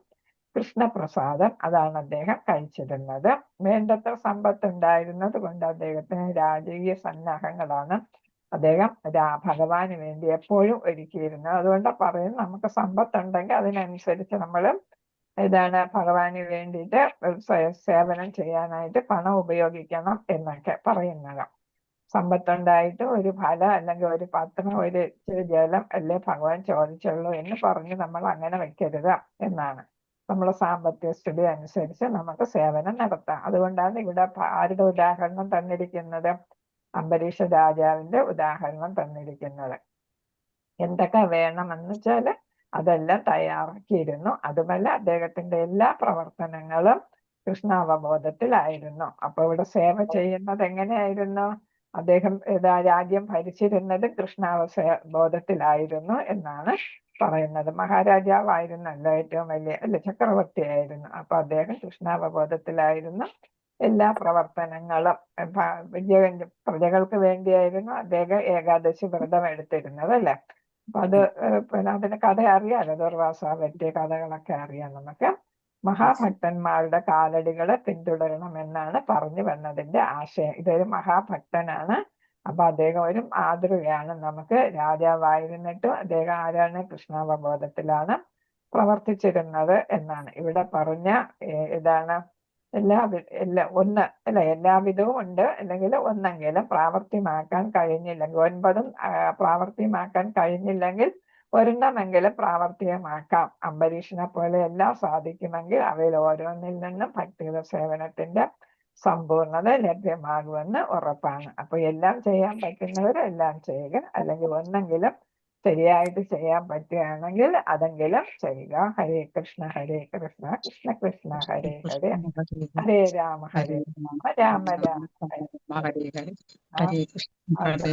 കൃഷ്ണപ്രസാദം. അതാണ് അദ്ദേഹം കഴിച്ചിരുന്നത്. വേണ്ടത്ര സമ്പത്ത് ഉണ്ടായിരുന്നത് കൊണ്ട് അദ്ദേഹത്തിന് രാജകീയ സന്നാഹങ്ങളാണ് അദ്ദേഹം ഭഗവാന് വേണ്ടി എപ്പോഴും ഒരുക്കിയിരുന്നത്. അതുകൊണ്ട് പറയും, നമുക്ക് സമ്പത്തുണ്ടെങ്കിൽ അതിനനുസരിച്ച് നമ്മൾ ഭഗവാന് വേണ്ടിയിട്ട് സേവനം ചെയ്യാനായിട്ട് പണം ഉപയോഗിക്കണം എന്നൊക്കെ പറയുന്നത്. സമ്പത്തുണ്ടായിട്ട് ഒരു ഫലം അല്ലെങ്കിൽ ഒരു പത്രം, ഒരു ഇച്ചിരി ജലം അല്ലേ ഭഗവാൻ ചോദിച്ചുള്ളൂ എന്ന് പറഞ്ഞ് നമ്മൾ അങ്ങനെ വെക്കരുത് എന്നാണ്. നമ്മളെ സാമ്പത്തിക സ്ഥിതി അനുസരിച്ച് നമുക്ക് സേവനം നടത്താം. അതുകൊണ്ടാണ് ഇവിടെ ആരുടെ ഉദാഹരണം തന്നിരിക്കുന്നത്? അംബരീഷ രാജാവിന്റെ ഉദാഹരണം തന്നിരിക്കുന്നത്. എന്തൊക്കെ വേണമെന്ന് വെച്ചാല് അതെല്ലാം തയ്യാറാക്കിയിരുന്നു. അതുമല്ല അദ്ദേഹത്തിന്റെ എല്ലാ പ്രവർത്തനങ്ങളും കൃഷ്ണാവബോധത്തിലായിരുന്നു. അപ്പൊ ഇവിടെ സേവ ചെയ്യുന്നത് എങ്ങനെയായിരുന്നു? അദ്ദേഹം രാജ്യം ഭരിച്ചിരുന്നത് കൃഷ്ണാവബോധത്തിലായിരുന്നു എന്നാണ് പറയുന്നത്. മഹാരാജാവായിരുന്നല്ലോ ഏറ്റവും വലിയ ചക്രവർത്തിയായിരുന്നു. അപ്പൊ അദ്ദേഹം കൃഷ്ണാവബോധത്തിലായിരുന്നു. എല്ലാ പ്രവർത്തനങ്ങളും പ്രജകൾക്ക് വേണ്ടിയായിരുന്നു അദ്ദേഹം ഏകാദശി വ്രതം എടുത്തിരുന്നത് അല്ലെ. അപ്പൊ അത് അതിന്റെ കഥ അറിയാലോ, ദുർവാസ പറ്റിയ കഥകളൊക്കെ അറിയാം നമുക്ക്. മഹാഭക്തന്മാരുടെ കാലടികളെ പിന്തുടരണമെന്നാണ് പറഞ്ഞു വന്നതിന്റെ ആശയം. ഇതൊരു മഹാഭക്തനാണ്. അപ്പൊ അദ്ദേഹം ഒരു മാതൃകയാണ് നമുക്ക്. രാജാവായിരുന്നിട്ടും അദ്ദേഹം ആരാണ്? കൃഷ്ണാവബോധത്തിലാണ് പ്രവർത്തിച്ചിരുന്നത് എന്നാണ് ഇവിടെ പറഞ്ഞ. എല്ലാവിധവും ഉണ്ട്, അല്ലെങ്കിൽ ഒന്നെങ്കിലും പ്രാവർത്തിയമാക്കാൻ കഴിഞ്ഞില്ലെങ്കിൽ, 9 പ്രാവർത്തിയമാക്കാൻ കഴിഞ്ഞില്ലെങ്കിൽ ഒരെണ്ണമെങ്കിലും പ്രാവർത്തികമാക്കാം. അംബരീഷിനെ പോലെ എല്ലാം സാധിക്കുമെങ്കിൽ അവയിൽ ഓരോന്നിൽ നിന്നും ഭക്തിയുത സേവനത്തിന്റെ സമ്പൂർണത ലഭ്യമാകുമെന്ന് ഉറപ്പാണ്. അപ്പൊ എല്ലാം ചെയ്യാൻ പറ്റുന്നവരെല്ലാം ചെയ്യുക, അല്ലെങ്കിൽ ഒന്നെങ്കിലും ശരിയായിട്ട് ചെയ്യാൻ പറ്റുകയാണെങ്കിൽ അതെങ്കിലും ചെയ്യുക. ഹരേ കൃഷ്ണ കൃഷ്ണ കൃഷ്ണ ഹരേ ഹരേ, ഹരേ രാമ രാമ രാമ ഹരേ ഹരേ, ഹരേ കൃഷ്ണ ഹരേ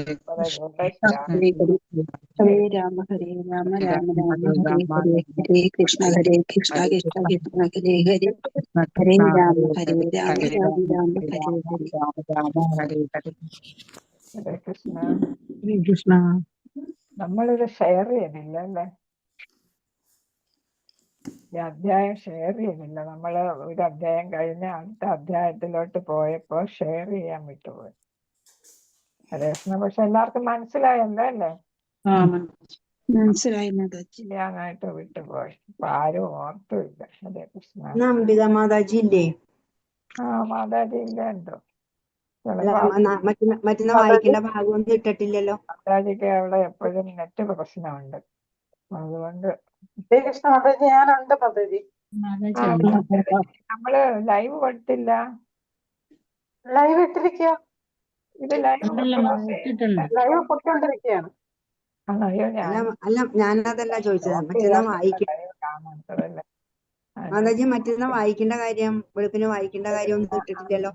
ഹരേ രാമ ഹരേ രാമ രാമ രാമ ഹരേ ഹരേ, ഹരേ കൃഷ്ണ കൃഷ്ണ കൃഷ്ണ ഹരേ ഹരേ, ഹരേ രാമ ഹരേ രാമ രാമ രാമ ഹരേ ഹരേ. ഹരേ ഹരേ. ഹരേ കൃഷ്ണ. ഹരേ കൃഷ്ണ. നമ്മളിത് ഷെയർ ചെയ്തില്ല അല്ലേ? ഈ അധ്യായം ഷെയർ ചെയ്തില്ല. നമ്മള് ഒരു അധ്യായം കഴിഞ്ഞ് അടുത്ത അധ്യായത്തിലോട്ട് പോയപ്പോ ഷെയർ ചെയ്യാൻ വിട്ടുപോയി. ഹരേ കൃഷ്ണ. പക്ഷെ എല്ലാവർക്കും മനസ്സിലായല്ലോ അല്ലേ? മനസ്സിലായി. ചെയ്യാനായിട്ട് വിട്ടുപോയി. ഇപ്പൊ ആരും ഓർത്തുമില്ല. ഹരേ കൃഷ്ണ. അംബിക മാതാജി ഇല്ലേ? മാതാജി ഇല്ല എന്തോ. മറ്റുന്ന വായിക്കേണ്ട ഭാഗമൊന്നും ഇട്ടിട്ടില്ലല്ലോ. മാതാജിക്ക് അവിടെ എപ്പോഴും നെറ്റ് പ്രശ്നമുണ്ട്. അതുകൊണ്ട് ഞാനുണ്ട് പദ്ധതി. നമ്മള് ലൈവ് കൊടുത്തില്ല. ലൈവ് ഇട്ടിരിക്കുക. ഇത് ലൈവ് ലൈവ് പൊട്ടോണ്ടിരിക്കുകയാണ്. അല്ല ഞാനതല്ല ചോദിച്ചത്. മറ്റന്നാ വായിക്കും കാണാത്തതല്ലേ. മാതാജി, മറ്റന്നാ വായിക്കേണ്ട കാര്യം, വെളുപ്പിന് വായിക്കേണ്ട കാര്യം ഒന്നും ഇട്ടിട്ടില്ലല്ലോ.